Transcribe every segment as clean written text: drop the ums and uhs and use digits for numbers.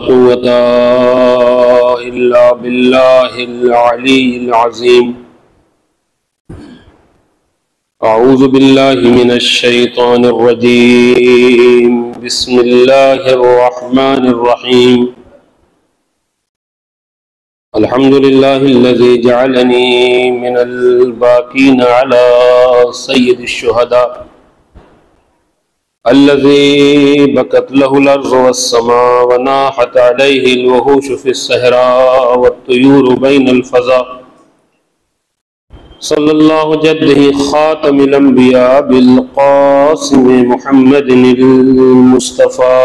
قوة إلا بالله العلي العظيم. أعوذ بالله من الشيطان الرجيم. بسم الله الرحمن الرحيم. الحمد لله الذي جعلني من الباكين على سيد الشهداء الذي بكت له الأرض والسماء وناحت عليه الوحوش في الصحراء والطيور بين الفضاء. صلى الله جده خاتم الأنبياء بالقاسم محمد المصطفى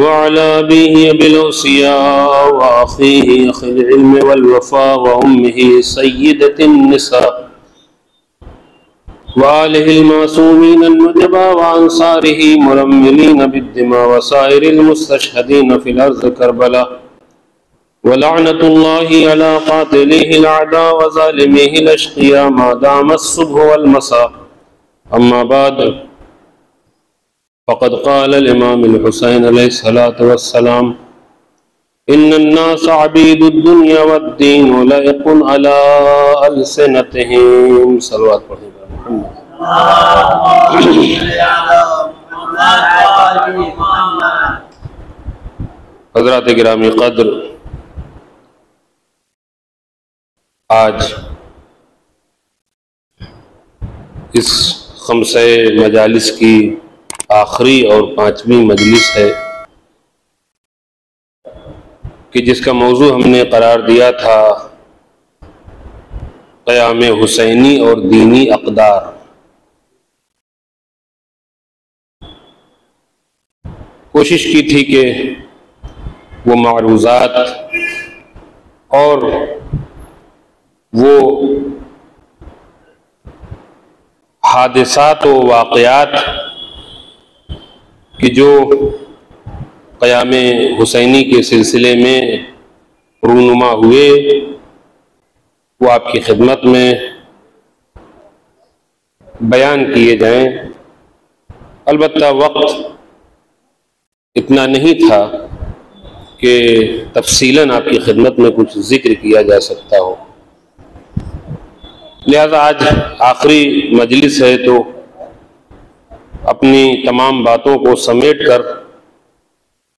وعلى أبيه بالأوصياء وأخيه أخي العلم والوفاء وأمه سيدة النساء وآله المعصومين النجبى وأنصاره مرملين بالدماء وسائر المستشهدين في الأرض كربلاء. ولعنة الله على قاتليه الأعداء وظالميه الأشقياء ما دام الصبح والمساء. أما بعد، فقد قال الإمام الحسين عليه الصلاة والسلام: إن الناس عبيد الدنيا والدين لائق على ألسنتهم. صلوات پڑھیں محمد. حضرات گرامی قدر، آج اس خمسہ مجالس کی آخری اور 5ویں مجلس ہے کہ جس کا موضوع ہم نے قرار دیا تھا قیام حسینی اور دینی اقدار. کوشش کی تھی کہ وہ معروضات اور وہ حادثات و واقعات کہ جو قیام حسینی کے سلسلے میں رونما ہوئے وہ آپ کی خدمت میں بیان کیے جائیں. البتہ وقت اتنا نہیں تھا کہ تفصیلاً آپ کی خدمت میں کچھ ذکر کیا جا سکتا ہو، لہذا آج آخری مجلس ہے تو اپنی تمام باتوں کو سمیٹ کر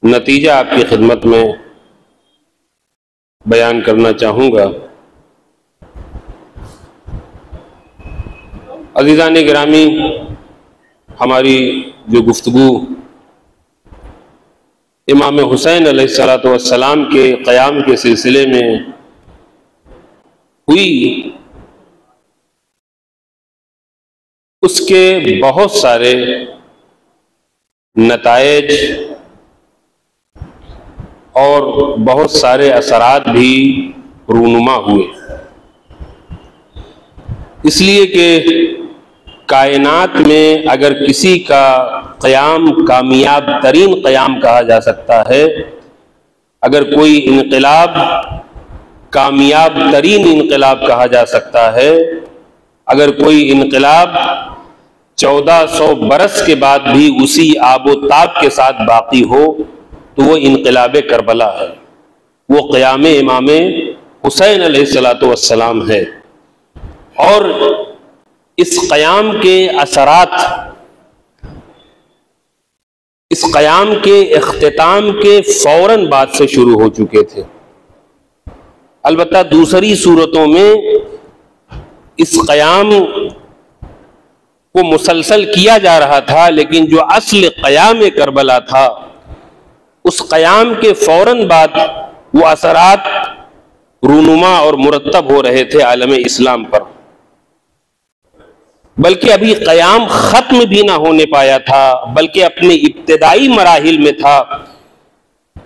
نتیجہ آپ کی خدمت میں بیان کرنا چاہوں گا. عزیزان گرامی، ہماری جو گفتگو امام حسین علیہ السلام کے قیام کے سلسلے میں ہوئی، اس کے بہت سارے نتائج اور بہت سارے اثرات بھی رونما ہوئے، اس لیے کہ کائنات میں اگر کسی کا قیام کامیاب ترین قیام کہا جا سکتا ہے، اگر کوئی انقلاب کامیاب ترین انقلاب کہا جا سکتا ہے، اگر کوئی انقلاب 1400 برس کے بعد بھی اسی آب و تاب کے ساتھ باقی ہو تو وہ انقلاب کربلا ہے، وہ قیام امام حسین علیہ السلام ہے. اور اس قیام کے اثرات، اس قیام کے اختتام کے فوراً بعد سے شروع ہو چکے تھے. البتہ دوسری صورتوں میں اس قیام کو مسلسل کیا جا رہا تھا، لیکن جو اصل قیام کربلا تھا اس قیام کے فوراً بعد وہ اثرات رونما اور مرتب ہو رہے تھے عالم اسلام پر، بلکہ ابھی قیام ختم بھی نہ ہونے پایا تھا، بلکہ اپنے ابتدائی مراحل میں تھا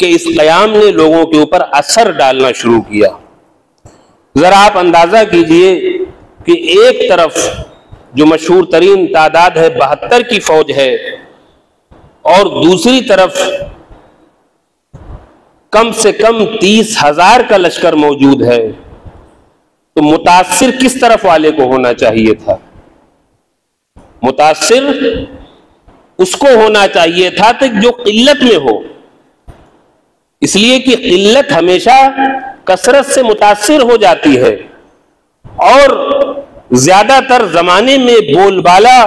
کہ اس قیام نے لوگوں کے اوپر اثر ڈالنا شروع کیا. ذرا آپ اندازہ کیجئے کہ ایک طرف جو مشہور ترین تعداد ہے 72 کی فوج ہے، اور دوسری طرف کم سے کم 30,000 کا لشکر موجود ہے، تو متاثر کس طرف والے کو ہونا چاہیے تھا؟ متاثر اس کو ہونا چاہیے تھا کہ جو قلت میں ہو، اس لیے کہ قلت ہمیشہ کثرت سے متاثر ہو جاتی ہے، اور زیادہ تر زمانے میں بول بالا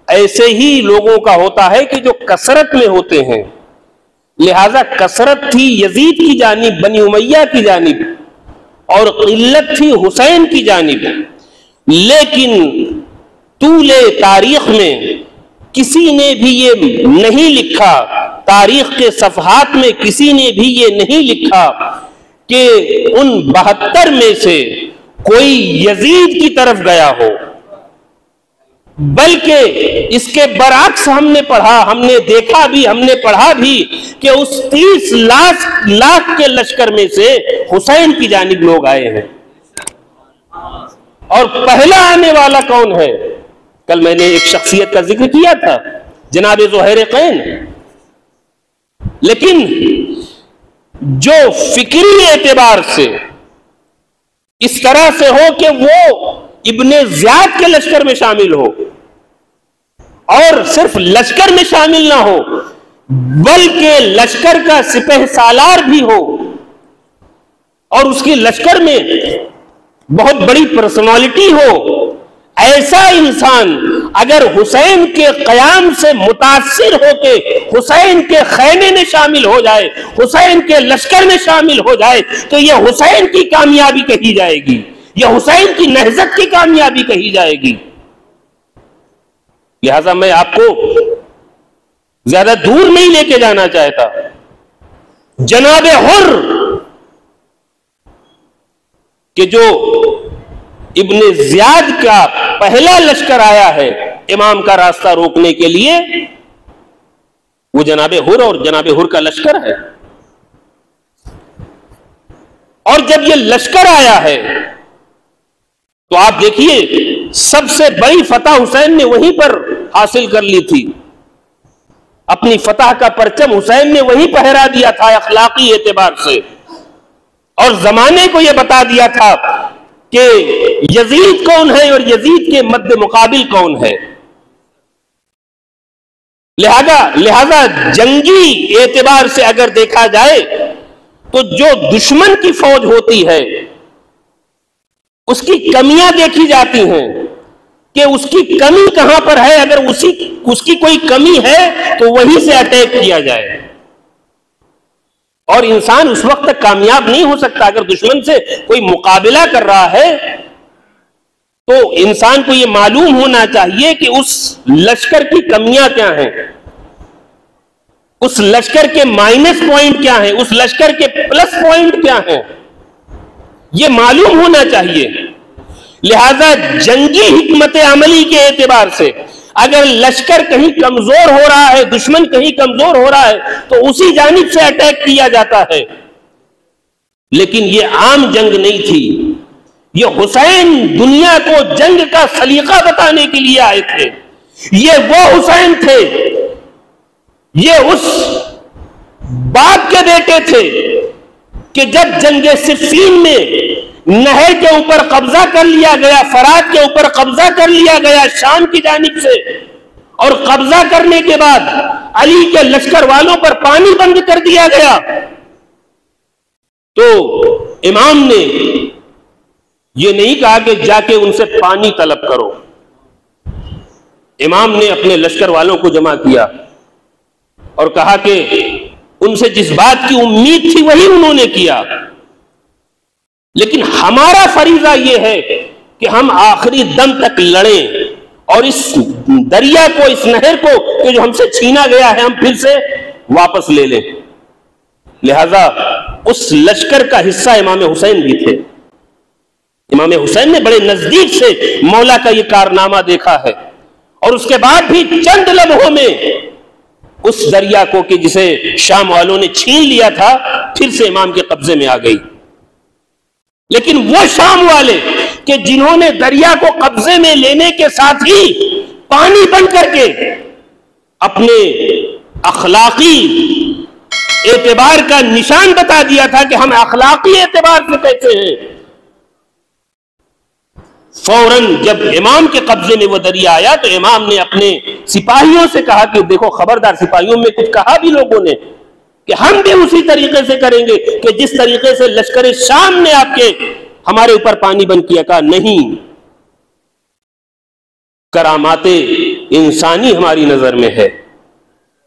ایسے ہی لوگوں کا ہوتا ہے کہ جو کثرت میں ہوتے ہیں. لہذا کثرت تھی یزید کی جانب، بنی امیہ کی جانب، اور قلت تھی حسین کی جانب. لیکن طول تاریخ میں کسی نے بھی یہ نہیں لکھا، تاریخ کے صفحات میں کسی نے بھی یہ نہیں لکھا کہ ان 72 میں سے کوئی یزید کی طرف گیا ہو، بلکہ اس کے برعکس ہم نے پڑھا، ہم نے دیکھا بھی، ہم نے پڑھا بھی کہ اس 30 لاکھ کے لشکر میں سے حسین کی جانب لوگ آئے ہیں. اور پہلا آنے والا کون ہے؟ کل میں نے ایک شخصیت کا ذکر کیا تھا، جناب زہیر قین. لیکن جو فکری اعتبار سے اس طرح سے ہو کہ وہ ابن زیاد کے لشکر میں شامل ہو، اور صرف لشکر میں شامل نہ ہو بلکہ لشکر کا سپہ سالار بھی ہو، اور اس کی لشکر میں بہت بڑی پرسنالٹی ہو، ایسا انسان اگر حسین کے قیام سے متاثر ہو کے حسین کے خیمے میں شامل ہو جائے، حسین کے لشکر میں شامل ہو جائے، تو یہ حسین کی کامیابی کہی جائے گی، یہ حسین کی نہضت کی کامیابی کہی جائے گی. لہذا میں آپ کو زیادہ دور نہیں لے کے جانا چاہتا. جناب حر کہ جو ابن زیاد کا پہلا لشکر آیا ہے امام کا راستہ روکنے کے لیے، وہ جناب حر اور جناب حر کا لشکر ہے. اور جب یہ لشکر آیا ہے تو آپ دیکھیے سب سے بڑی فتح حسین نے وہیں پر حاصل کر لی تھی. اپنی فتح کا پرچم حسین نے وہیں پہرا دیا تھا اخلاقی اعتبار سے، اور زمانے کو یہ بتا دیا تھا کہ یزید کون ہے اور یزید کے مد مقابل کون ہے. لہذا جنگی اعتبار سے اگر دیکھا جائے تو جو دشمن کی فوج ہوتی ہے اس کی کمیاں دیکھی جاتی ہیں کہ اس کی کمی کہاں پر ہے. اگر اس کی کوئی کمی ہے تو وہیں سے اٹیک کیا جائے. اور انسان اس وقت تک کامیاب نہیں ہو سکتا. اگر دشمن سے کوئی مقابلہ کر رہا ہے تو انسان کو یہ معلوم ہونا چاہیے کہ اس لشکر کی کمیاں کیا ہیں، اس لشکر کے مائنس پوائنٹ کیا ہیں، اس لشکر کے پلس پوائنٹ کیا ہیں، یہ معلوم ہونا چاہیے. لہذا جنگی حکمت عملی کے اعتبار سے اگر لشکر کہیں کمزور ہو رہا ہے، دشمن کہیں کمزور ہو رہا ہے تو اسی جانب سے اٹیک کیا جاتا ہے. لیکن یہ عام جنگ نہیں تھی، یہ حسین دنیا کو جنگ کا سلیقہ بتانے کے لیے آئے تھے. یہ وہ حسین تھے، یہ اس باپ کے بیٹے تھے کہ جب جنگ صفین میں نہر کے اوپر قبضہ کر لیا گیا، فرات کے اوپر قبضہ کر لیا گیا شام کی جانب سے، اور قبضہ کرنے کے بعد علی کے لشکر والوں پر پانی بند کر دیا گیا، تو امام نے یہ نہیں کہا کہ جا کے ان سے پانی طلب کرو. امام نے اپنے لشکر والوں کو جمع کیا اور کہا کہ ان سے جس بات کی امید تھی وہی انہوں نے کیا، لیکن ہمارا فریضہ یہ ہے کہ ہم آخری دم تک لڑیں اور اس دریا کو، اس نہر کو کہ جو ہم سے چھینا گیا ہے، ہم پھر سے واپس لے لیں. لہذا اس لشکر کا حصہ امام حسین بھی تھے. امام حسین نے بڑے نزدیک سے مولا کا یہ کارنامہ دیکھا ہے، اور اس کے بعد بھی چند لمحوں میں اس دریا کو کہ جسے شام والوں نے چھین لیا تھا پھر سے امام کے قبضے میں آ گئی. لیکن وہ شام والے کہ جنہوں نے دریا کو قبضے میں لینے کے ساتھ ہی پانی بند کر کے اپنے اخلاقی اعتبار کا نشان بتا دیا تھا کہ ہم اخلاقی اعتبار سے کیسے ہیں، فوراً جب امام کے قبضے میں وہ دریا آیا تو امام نے اپنے سپاہیوں سے کہا کہ دیکھو خبردار، سپاہیوں میں کچھ کہا بھی لوگوں نے کہ ہم بھی اسی طریقے سے کریں گے کہ جس طریقے سے لشکر شام نے آپ کے ہمارے اوپر پانی بند کیا. کہا نہیں، کرامات انسانی ہماری نظر میں ہے.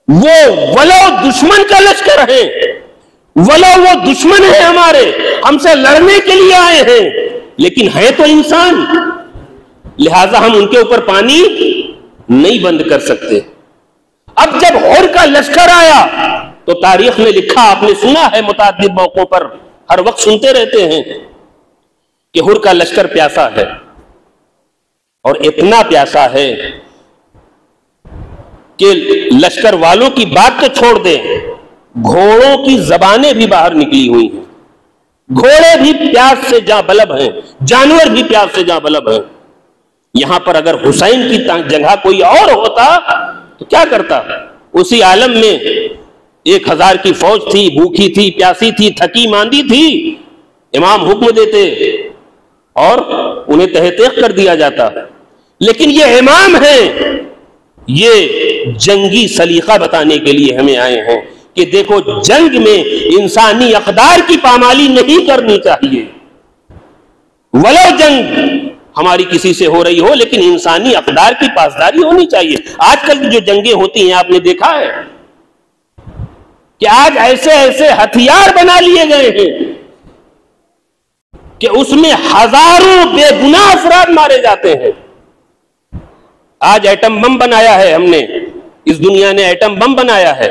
وہ ولو دشمن کا لشکر ہے، ولو وہ دشمن ہے ہمارے، ہم سے لڑنے کے لیے آئے ہیں، لیکن ہے تو انسان، لہذا ہم ان کے اوپر پانی نہیں بند کر سکتے. اب جب ہور کا لشکر آیا تو تاریخ میں لکھا، آپ نے سنا ہے متعدد موقعوں پر، ہر وقت سنتے رہتے ہیں کہ ہور کا لشکر پیاسا ہے، اور اتنا پیاسا ہے کہ لشکر والوں کی بات تو چھوڑ دیں، گھوڑوں کی زبانیں بھی باہر نکلی ہوئی ہیں. گھوڑے بھی پیاس سے جاں بلب ہیں، جانور بھی پیاس سے جاں بلب ہیں. یہاں پر اگر حسین کی جگہ کوئی اور ہوتا تو کیا کرتا؟ اسی عالم میں 1000 کی فوج تھی، بھوکی تھی، پیاسی تھی، تھکی ماندی تھی، امام حکم دیتے اور انہیں تحقیق کر دیا جاتا. لیکن یہ امام ہیں، یہ جنگی سلیقہ بتانے کے لیے ہمیں آئے ہیں کہ دیکھو جنگ میں انسانی اقدار کی پامالی نہیں کرنی چاہیے. ولو جنگ ہماری کسی سے ہو رہی ہو لیکن انسانی اقدار کی پاسداری ہونی چاہیے. آج کل کی جو جنگیں ہوتی ہیں آپ نے دیکھا ہے کہ آج ایسے ایسے ہتھیار بنا لیے گئے ہیں کہ اس میں ہزاروں بے گناہ افراد مارے جاتے ہیں. آج ایٹم بم بنایا ہے ہم نے، اس دنیا نے ایٹم بم بنایا ہے.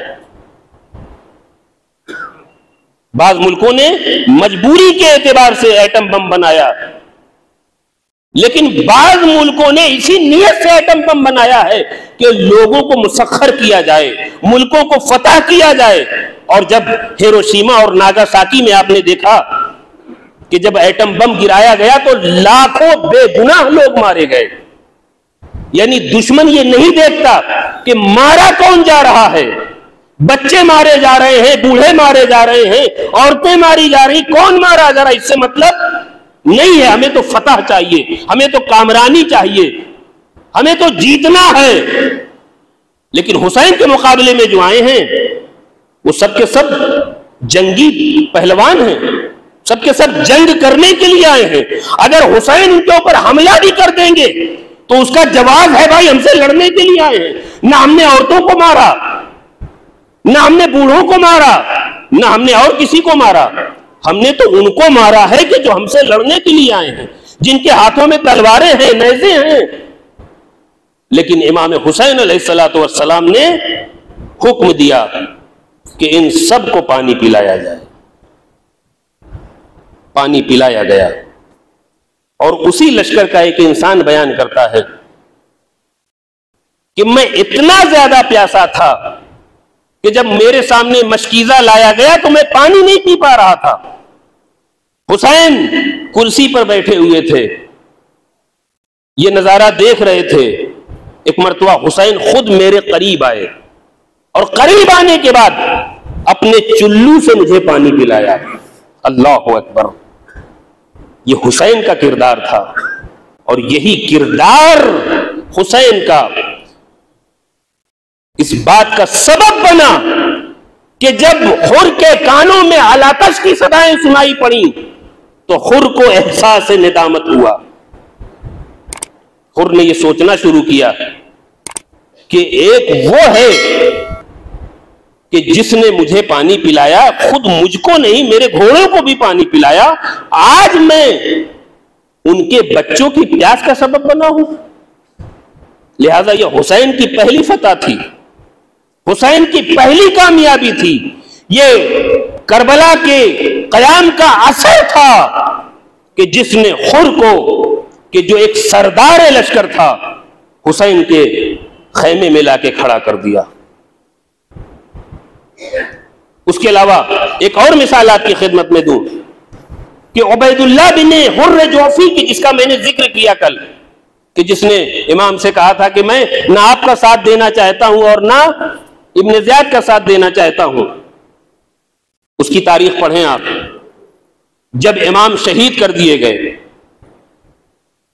بعض ملکوں نے مجبوری کے اعتبار سے ایٹم بم بنایا، لیکن بعض ملکوں نے اسی نیت سے ایٹم بم بنایا ہے کہ لوگوں کو مسخر کیا جائے، ملکوں کو فتح کیا جائے. اور جب ہیروشیما اور ناگاساکی میں آپ نے دیکھا کہ جب ایٹم بم گرایا گیا تو لاکھوں بے گناہ لوگ مارے گئے. یعنی دشمن یہ نہیں دیکھتا کہ مارا کون جا رہا ہے، بچے مارے جا رہے ہیں، بوڑھے مارے جا رہے ہیں، عورتیں ماری جا رہی، کون مارا جا رہا، اس سے مطلب نہیں ہے. ہمیں تو فتح چاہیے، ہمیں تو کامرانی چاہیے، ہمیں تو جیتنا ہے. لیکن حسین کے مقابلے میں جو آئے ہیں وہ سب کے سب جنگی پہلوان ہیں، سب کے سب جنگ کرنے کے لیے آئے ہیں. اگر حسین ان کے اوپر حملہ بھی کر دیں گے تو اس کا جواب ہے بھائی ہم سے لڑنے کے لیے آئے ہیں. نہ ہم نے عورتوں کو مارا، نہ ہم نے بوڑھوں کو مارا، نہ ہم نے اور کسی کو مارا. ہم نے تو ان کو مارا ہے کہ جو ہم سے لڑنے کے لیے آئے ہیں، جن کے ہاتھوں میں تلواریں ہیں، نیزے ہیں. لیکن امام حسین علیہ الصلوۃ والسلام نے حکم دیا کہ ان سب کو پانی پلایا جائے. پانی پلایا گیا. اور اسی لشکر کا ایک انسان بیان کرتا ہے کہ میں اتنا زیادہ پیاسا تھا کہ جب میرے سامنے مشکیزہ لایا گیا تو میں پانی نہیں پی پا رہا تھا. حسین کرسی پر بیٹھے ہوئے تھے، یہ نظارہ دیکھ رہے تھے. ایک مرتبہ حسین خود میرے قریب آئے اور قریب آنے کے بعد اپنے چلو سے مجھے پانی پلایا. اللہ اکبر! یہ حسین کا کردار تھا، اور یہی کردار حسین کا اس بات کا سبب بنا کہ جب حر کے کانوں میں علاتش کی صدائیں سنائی پڑیں تو حر کو احساس ندامت ہوا. حر نے یہ سوچنا شروع کیا کہ ایک وہ ہے کہ جس نے مجھے پانی پلایا، خود مجھ کو نہیں میرے گھوڑوں کو بھی پانی پلایا، آج میں ان کے بچوں کی پیاس کا سبب بنا ہوں. لہذا یہ حسین کی پہلی فتح تھی، حسین کی پہلی کامیابی تھی. یہ کربلا کے قیام کا اثر تھا کہ جس نے حر کو، کہ جو ایک سردار لشکر تھا، حسین کے خیمے میں لا کے کھڑا کر دیا. اس کے علاوہ ایک اور مثال آپ کی خدمت میں دوں کہ عبید اللہ بن حر جوفی کی، جس کا میں نے ذکر کیا کل، کہ جس نے امام سے کہا تھا کہ میں نہ آپ کا ساتھ دینا چاہتا ہوں اور نہ ابن زیاد کا ساتھ دینا چاہتا ہوں. اس کی تاریخ پڑھیں آپ. جب امام شہید کر دیے گئے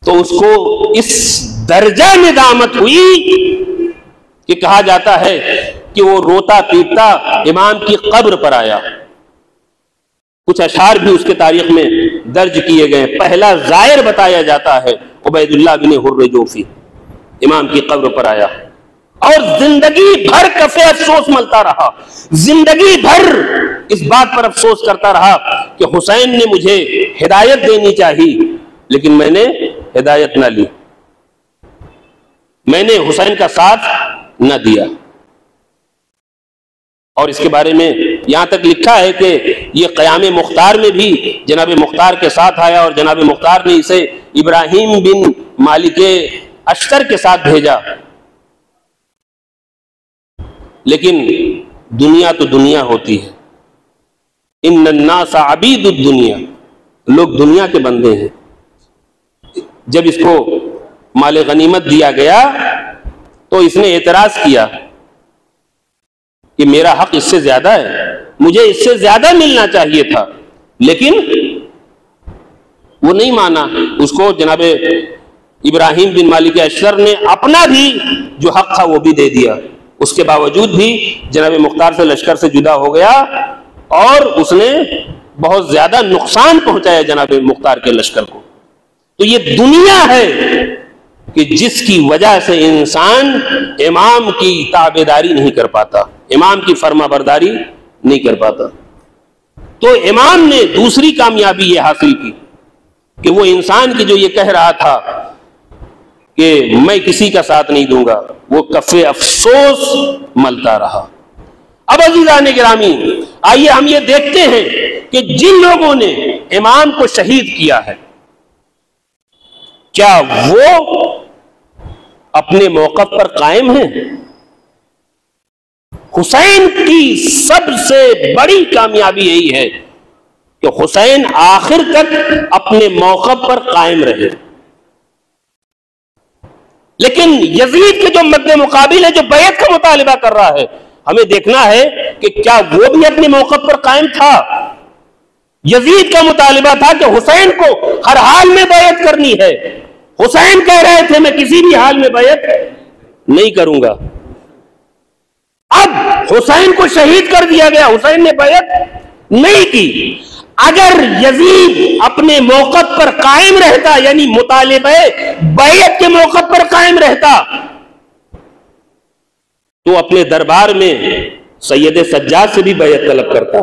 تو اس کو اس درجہ ندامت ہوئی کہ کہا جاتا ہے کہ وہ روتا پیٹتا امام کی قبر پر آیا. کچھ اشعار بھی اس کے تاریخ میں درج کیے گئے. پہلا زائر بتایا جاتا ہے عبید اللہ بن حر جوفی، امام کی قبر پر آیا اور زندگی بھر کفے افسوس ملتا رہا، زندگی بھر اس بات پر افسوس کرتا رہا کہ حسین نے مجھے ہدایت دینی چاہی لیکن میں نے ہدایت نہ لی، میں نے حسین کا ساتھ نہ دیا. اور اس کے بارے میں یہاں تک لکھا ہے کہ یہ قیام مختار میں بھی جناب مختار کے ساتھ آیا اور جناب مختار نے اسے ابراہیم بن مالک اشتر کے ساتھ بھیجا. لیکن دنیا تو دنیا ہوتی ہے، ان الناس عبید الدنیا، لوگ دنیا کے بندے ہیں. جب اس کو مال غنیمت دیا گیا تو اس نے اعتراض کیا کہ میرا حق اس سے زیادہ ہے، مجھے اس سے زیادہ ملنا چاہیے تھا، لیکن وہ نہیں مانا. اس کو جناب ابراہیم بن مالک اشتر نے اپنا بھی جو حق تھا وہ بھی دے دیا. اس کے باوجود بھی جناب مختار سے لشکر سے جدا ہو گیا اور اس نے بہت زیادہ نقصان پہنچایا جناب مختار کے لشکر کو. تو یہ دنیا ہے کہ جس کی وجہ سے انسان امام کی تابعداری نہیں کر پاتا، امام کی فرما برداری نہیں کر پاتا. تو امام نے دوسری کامیابی یہ حاصل کی کہ وہ انسان کی جو یہ کہہ رہا تھا کہ میں کسی کا ساتھ نہیں دوں گا، وہ کفے افسوس ملتا رہا. اب عزیزان گرامی، آئیے ہم یہ دیکھتے ہیں کہ جن لوگوں نے امام کو شہید کیا ہے کیا وہ اپنے موقف پر قائم ہیں؟ حسین کی سب سے بڑی کامیابی یہی ہے کہ حسین آخر تک اپنے موقف پر قائم رہے. لیکن یزید کے جو مد مقابل ہے، جو بیعت کا مطالبہ کر رہا ہے، ہمیں دیکھنا ہے کہ کیا وہ بھی اپنے موقف پر قائم تھا. یزید کا مطالبہ تھا کہ حسین کو ہر حال میں بیعت کرنی ہے. حسین کہہ رہے تھے میں کسی بھی حال میں بیعت نہیں کروں گا. اب حسین کو شہید کر دیا گیا، حسین نے بیعت نہیں کی. اگر یزید اپنے موقف پر قائم رہتا، یعنی مطالبہ بیعت کے موقف پر قائم رہتا، تو اپنے دربار میں سید سجاد سے بھی بیعت طلب کرتا،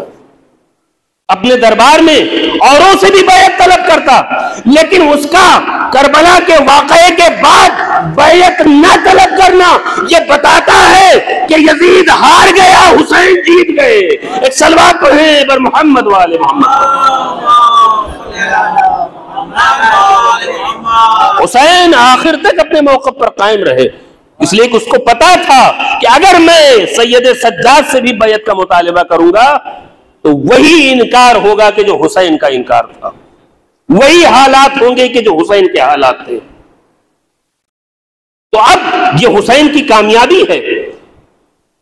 اپنے دربار میں اوروں سے بھی بیعت طلب کرتا. لیکن اس کا کربلا کے واقعے کے بعد بیعت نہ طلب کرنا یہ بتاتا ہے کہ یزید ہار گیا، حسین جیت گئے. ایک صلوات پڑھیں بر محمد والے محمد. حسین آخر تک اپنے موقف پر قائم رہے، اس لیے کہ اس کو پتا تھا کہ اگر میں سید سجاد سے بھی بیعت کا مطالبہ کروں گا تو وہی انکار ہوگا کہ جو حسین کا انکار تھا، وہی حالات ہوں گے کہ جو حسین کے حالات تھے. تو اب یہ حسین کی کامیابی ہے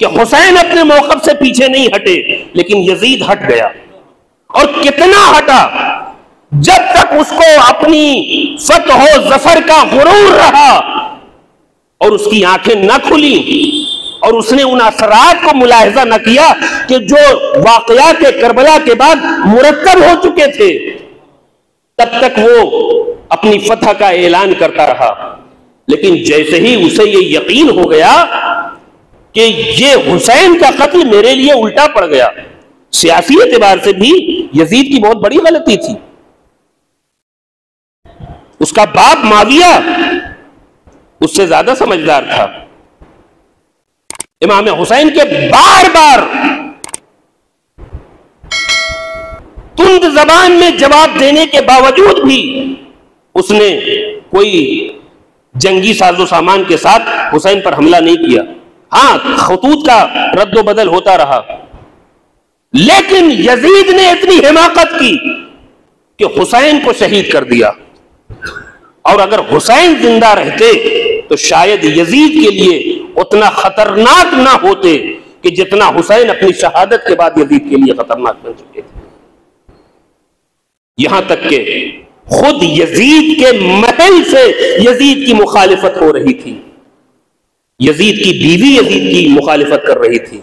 کہ حسین اپنے موقف سے پیچھے نہیں ہٹے، لیکن یزید ہٹ گیا. اور کتنا ہٹا؟ جب تک اس کو اپنی فتح و ظفر کا غرور رہا اور اس کی آنکھیں نہ کھلی اور اس نے ان اثرات کو ملاحظہ نہ کیا کہ جو واقعات کربلا کے بعد مرتب ہو چکے تھے، تب تک وہ اپنی فتح کا اعلان کرتا رہا. لیکن جیسے ہی اسے یہ یقین ہو گیا کہ یہ حسین کا قتل میرے لیے الٹا پڑ گیا، سیاسی اعتبار سے بھی یزید کی بہت بڑی غلطی تھی. اس کا باپ معاویہ اس سے زیادہ سمجھدار تھا. امام حسین کے بار بار تند زبان میں جواب دینے کے باوجود بھی اس نے کوئی جنگی ساز و سامان کے ساتھ حسین پر حملہ نہیں کیا. ہاں، خطوط کا رد و بدل ہوتا رہا، لیکن یزید نے اتنی حماقت کی کہ حسین کو شہید کر دیا. اور اگر حسین زندہ رہتے تو شاید یزید کے لیے اتنا خطرناک نہ ہوتے کہ جتنا حسین اپنی شہادت کے بعد یزید کے لیے خطرناک بن چکے تھے. یہاں تک کہ خود یزید کے محل سے یزید کی مخالفت ہو رہی تھی، یزید کی بیوی یزید کی مخالفت کر رہی تھی،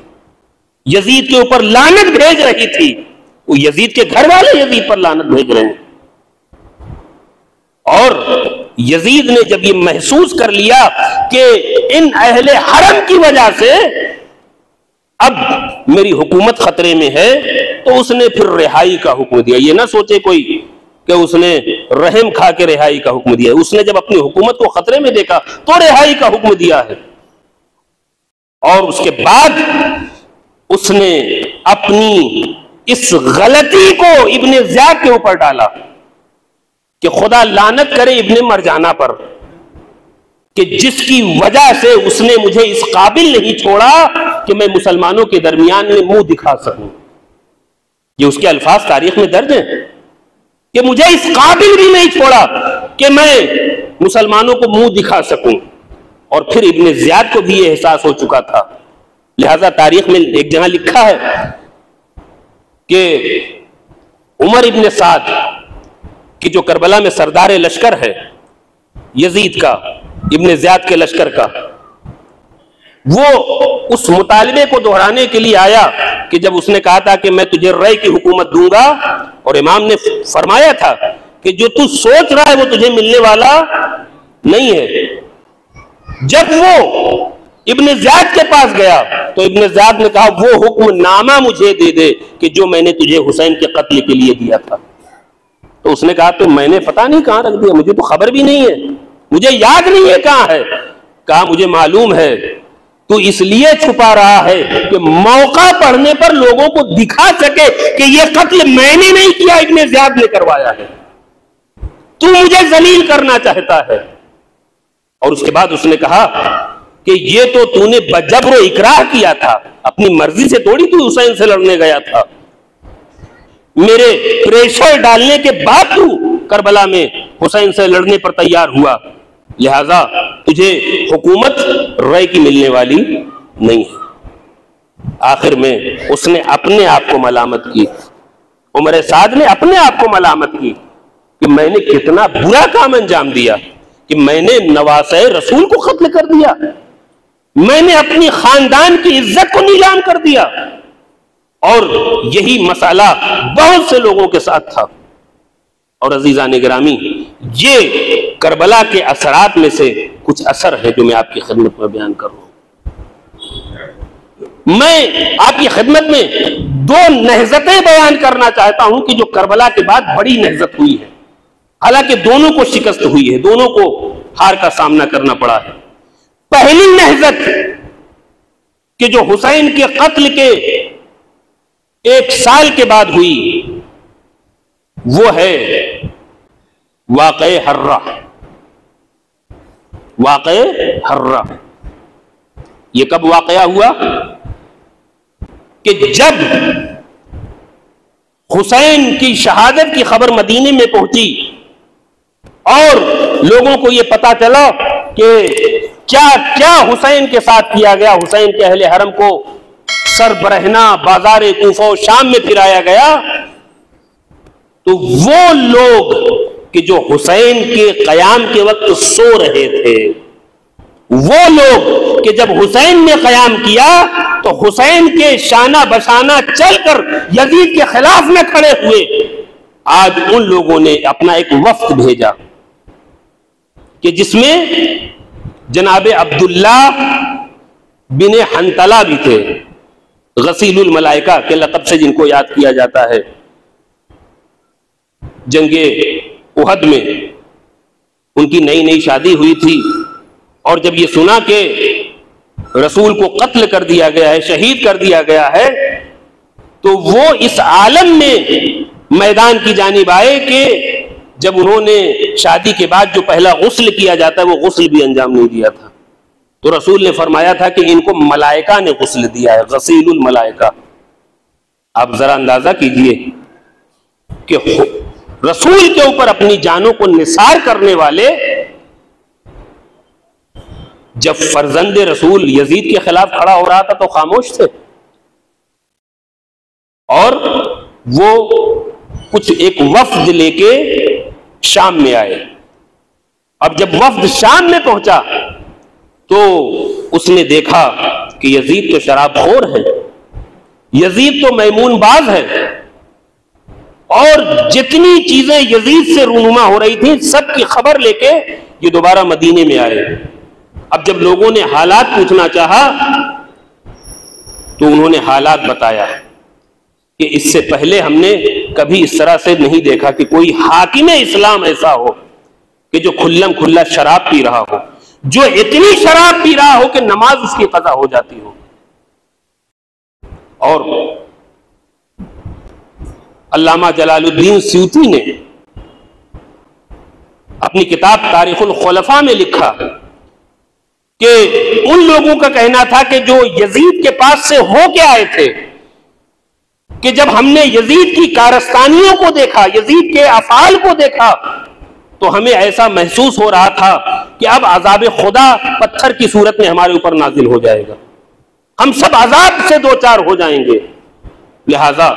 یزید کے اوپر لعنت بھیج رہی تھی، وہ یزید کے گھر والے یزید پر لعنت بھیج رہے ہیں۔ اور یزید نے جب یہ محسوس کر لیا کہ ان اہل حرم کی وجہ سے اب میری حکومت خطرے میں ہے، تو اس نے پھر رہائی کا حکم دیا۔ یہ نہ سوچے کوئی کہ اس نے رحم کھا کے رہائی کا حکم دیا، اس نے جب اپنی حکومت کو خطرے میں دیکھا تو رہائی کا حکم دیا ہے۔ اور اس کے بعد اس نے اپنی اس غلطی کو ابن زیاد کے اوپر ڈالا کہ خدا لعنت کرے ابن مرجانہ پر، کہ جس کی وجہ سے اس نے مجھے اس قابل نہیں چھوڑا کہ میں مسلمانوں کے درمیان میں منہ دکھا سکوں۔ یہ اس کے الفاظ تاریخ میں درج ہیں کہ مجھے اس قابل بھی نہیں چھوڑا کہ میں مسلمانوں کو منہ دکھا سکوں۔ اور پھر ابن زیاد کو بھی یہ احساس ہو چکا تھا، لہذا تاریخ میں ایک جگہ لکھا ہے کہ عمر ابن سعد کہ جو کربلا میں سردار لشکر ہے یزید کا، ابن زیاد کے لشکر کا، وہ اس مطالبے کو دہرانے کے لیے آیا کہ جب اس نے کہا تھا کہ میں تجھے رے کی حکومت دوں گا، اور امام نے فرمایا تھا کہ جو تو سوچ رہا ہے وہ تجھے ملنے والا نہیں ہے۔ جب وہ ابن زیاد کے پاس گیا تو ابن زیاد نے کہا وہ حکم نامہ مجھے دے دے کہ جو میں نے تجھے حسین کے قتل کے لیے دیا تھا۔ تو اس نے کہا تو میں نے پتہ نہیں کہاں رکھ دیا، مجھے تو خبر بھی نہیں ہے، مجھے یاد نہیں ہے کہاں ہے۔ کہا مجھے معلوم ہے، تو اس لیے چھپا رہا ہے کہ موقع پڑھنے پر لوگوں کو دکھا سکے کہ یہ قتل میں نے نہیں کیا، ابن زیاد نے کروایا ہے، تو مجھے ذلیل کرنا چاہتا ہے۔ اور اس کے بعد اس نے کہا کہ یہ تو نے بجبر و اکراہ کیا تھا، اپنی مرضی سے تھوڑی تو حسین سے لڑنے گیا تھا، میرے پریشر ڈالنے کے بعد تو کربلا میں حسین سے لڑنے پر تیار ہوا، لہذا تجھے حکومت رائے کی ملنے والی نہیں ہے۔ آخر میں اس نے اپنے آپ کو ملامت کی، عمر سعد نے اپنے آپ کو ملامت کی کہ میں نے کتنا برا کام انجام دیا کہ میں نے نواسۂ رسول کو قتل کر دیا، میں نے اپنی خاندان کی عزت کو نیلام کر دیا۔ اور یہی مسئلہ بہت سے لوگوں کے ساتھ تھا۔ اور عزیزان گرامی، یہ کربلا کے اثرات میں سے کچھ اثر ہے جو میں آپ کی خدمت میں بیان کر رہا ہوں۔ میں آپ کی خدمت میں دو نہضتیں بیان کرنا چاہتا ہوں کہ جو کربلا کے بعد بڑی نہضت ہوئی ہے، حالانکہ دونوں کو شکست ہوئی ہے، دونوں کو ہار کا سامنا کرنا پڑا ہے۔ پہلی نہضت کہ جو حسین کے قتل کے 1 سال کے بعد ہوئی وہ ہے واقعہ حرہ۔ واقعہ حرہ یہ کب واقعہ ہوا کہ جب حسین کی شہادت کی خبر مدینے میں پہنچی اور لوگوں کو یہ پتا چلا کہ کیا کیا حسین کے ساتھ کیا گیا، حسین کے اہل حرم کو سر برہنہ بازار کوفہ و شام میں پھرایا گیا، تو وہ لوگ کہ جو حسین کے قیام کے وقت سو رہے تھے، وہ لوگ کہ جب حسین نے قیام کیا تو حسین کے شانہ بشانہ چل کر یزید کے خلاف میں کھڑے ہوئے، آج ان لوگوں نے اپنا ایک وفد بھیجا کہ جس میں جناب عبداللہ بن حنطلہ بھی تھے، غسیل الملائکہ کے لقب سے جن کو یاد کیا جاتا ہے۔ جنگ احد میں ان کی نئی نئی شادی ہوئی تھی، اور جب یہ سنا کہ رسول کو قتل کر دیا گیا ہے، شہید کر دیا گیا ہے، تو وہ اس عالم میں میدان کی جانب آئے کہ جب انہوں نے شادی کے بعد جو پہلا غسل کیا جاتا ہے وہ غسل بھی انجام نہیں دیا تھا، تو رسول نے فرمایا تھا کہ ان کو ملائکہ نے غسل دیا ہے، غسیل الملائکہ۔ آپ ذرا اندازہ کیجئے کہ رسول کے اوپر اپنی جانوں کو نثار کرنے والے جب فرزند رسول یزید کے خلاف کھڑا ہو رہا تھا تو خاموش تھے، اور وہ کچھ ایک وفد لے کے شام میں آئے. اب جب وفد شام میں پہنچا تو اس نے دیکھا کہ یزید تو شراب خور ہے, یزید تو میمون باز ہے, اور جتنی چیزیں یزید سے رونما ہو رہی تھیں سب کی خبر لے کے یہ دوبارہ مدینے میں آئے. اب جب لوگوں نے حالات پوچھنا چاہا تو انہوں نے حالات بتایا کہ اس سے پہلے ہم نے کبھی اس طرح سے نہیں دیکھا کہ کوئی حاکم اسلام ایسا ہو کہ جو کھلم کھلا شراب پی رہا ہو, جو اتنی شراب پی رہا ہو کہ نماز اس کی قضا ہو جاتی ہو. اور علامہ جلال الدین سیوطی نے اپنی کتاب تاریخ الخلفاء میں لکھا کہ ان لوگوں کا کہنا تھا کہ جو یزید کے پاس سے ہو کے آئے تھے کہ جب ہم نے یزید کی کارستانیوں کو دیکھا, یزید کے افعال کو دیکھا, تو ہمیں ایسا محسوس ہو رہا تھا کہ اب عذاب خدا پتھر کی صورت میں ہمارے اوپر نازل ہو جائے گا, ہم سب عذاب سے دوچار ہو جائیں گے. لہذا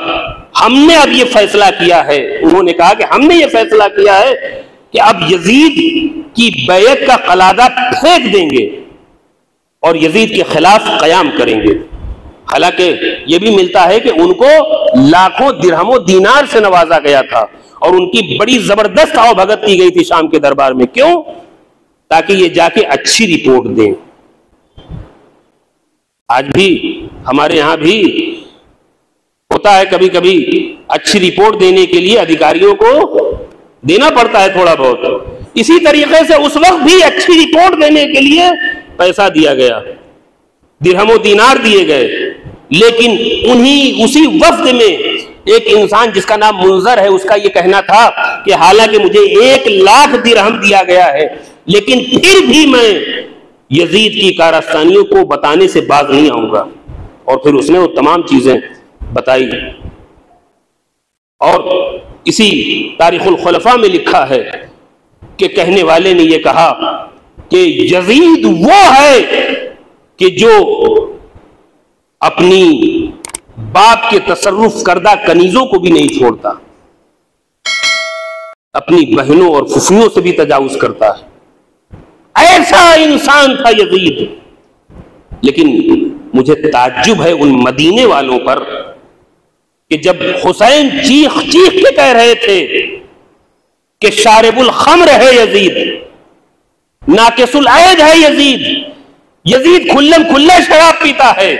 ہم نے اب یہ فیصلہ کیا ہے, انہوں نے کہا کہ ہم نے یہ فیصلہ کیا ہے کہ اب یزید کی بیعت کا قلادہ پھینک دیں گے اور یزید کے خلاف قیام کریں گے. حالانکہ یہ بھی ملتا ہے کہ ان کو لاکھوں درہم و دینار سے نوازا گیا تھا اور ان کی بڑی زبردست آؤ بھگت کی گئی تھی شام کے دربار میں. کیوں؟ تاکہ یہ جا کے اچھی رپورٹ دیں. آج بھی ہمارے یہاں بھی ہوتا ہے کبھی کبھی اچھی رپورٹ دینے کے لیے ادھیکاریوں کو دینا پڑتا ہے تھوڑا بہت. اسی طریقے سے اس وقت بھی اچھی رپورٹ دینے کے لیے پیسہ دیا گیا, درہم و دینار دیے گئے, لیکن اسی وفد میں ایک انسان جس کا نام منذر ہے, اس کا یہ کہنا تھا کہ حالانکہ مجھے 1,00,000 درہم دیا گیا ہے لیکن پھر بھی میں یزید کی کارستانیوں کو بتانے سے باز نہیں آؤں گا. اور پھر اس نے وہ تمام چیزیں بتائی. اور اسی تاریخ الخلفاء میں لکھا ہے کہ کہنے والے نے یہ کہا کہ یزید وہ ہے کہ جو اپنی باپ کے تصرف کردہ کنیزوں کو بھی نہیں چھوڑتا, اپنی بہنوں اور پھوپھیوں سے بھی تجاوز کرتا ہے. ایسا انسان تھا یزید. لیکن مجھے تعجب ہے ان مدینے والوں پر کہ جب حسین چیخ چیخ کے کہہ رہے تھے کہ شارب الخمر ہے یزید, ناقص العید ہے یزید, یزید کھلم کھلا شراب پیتا ہے,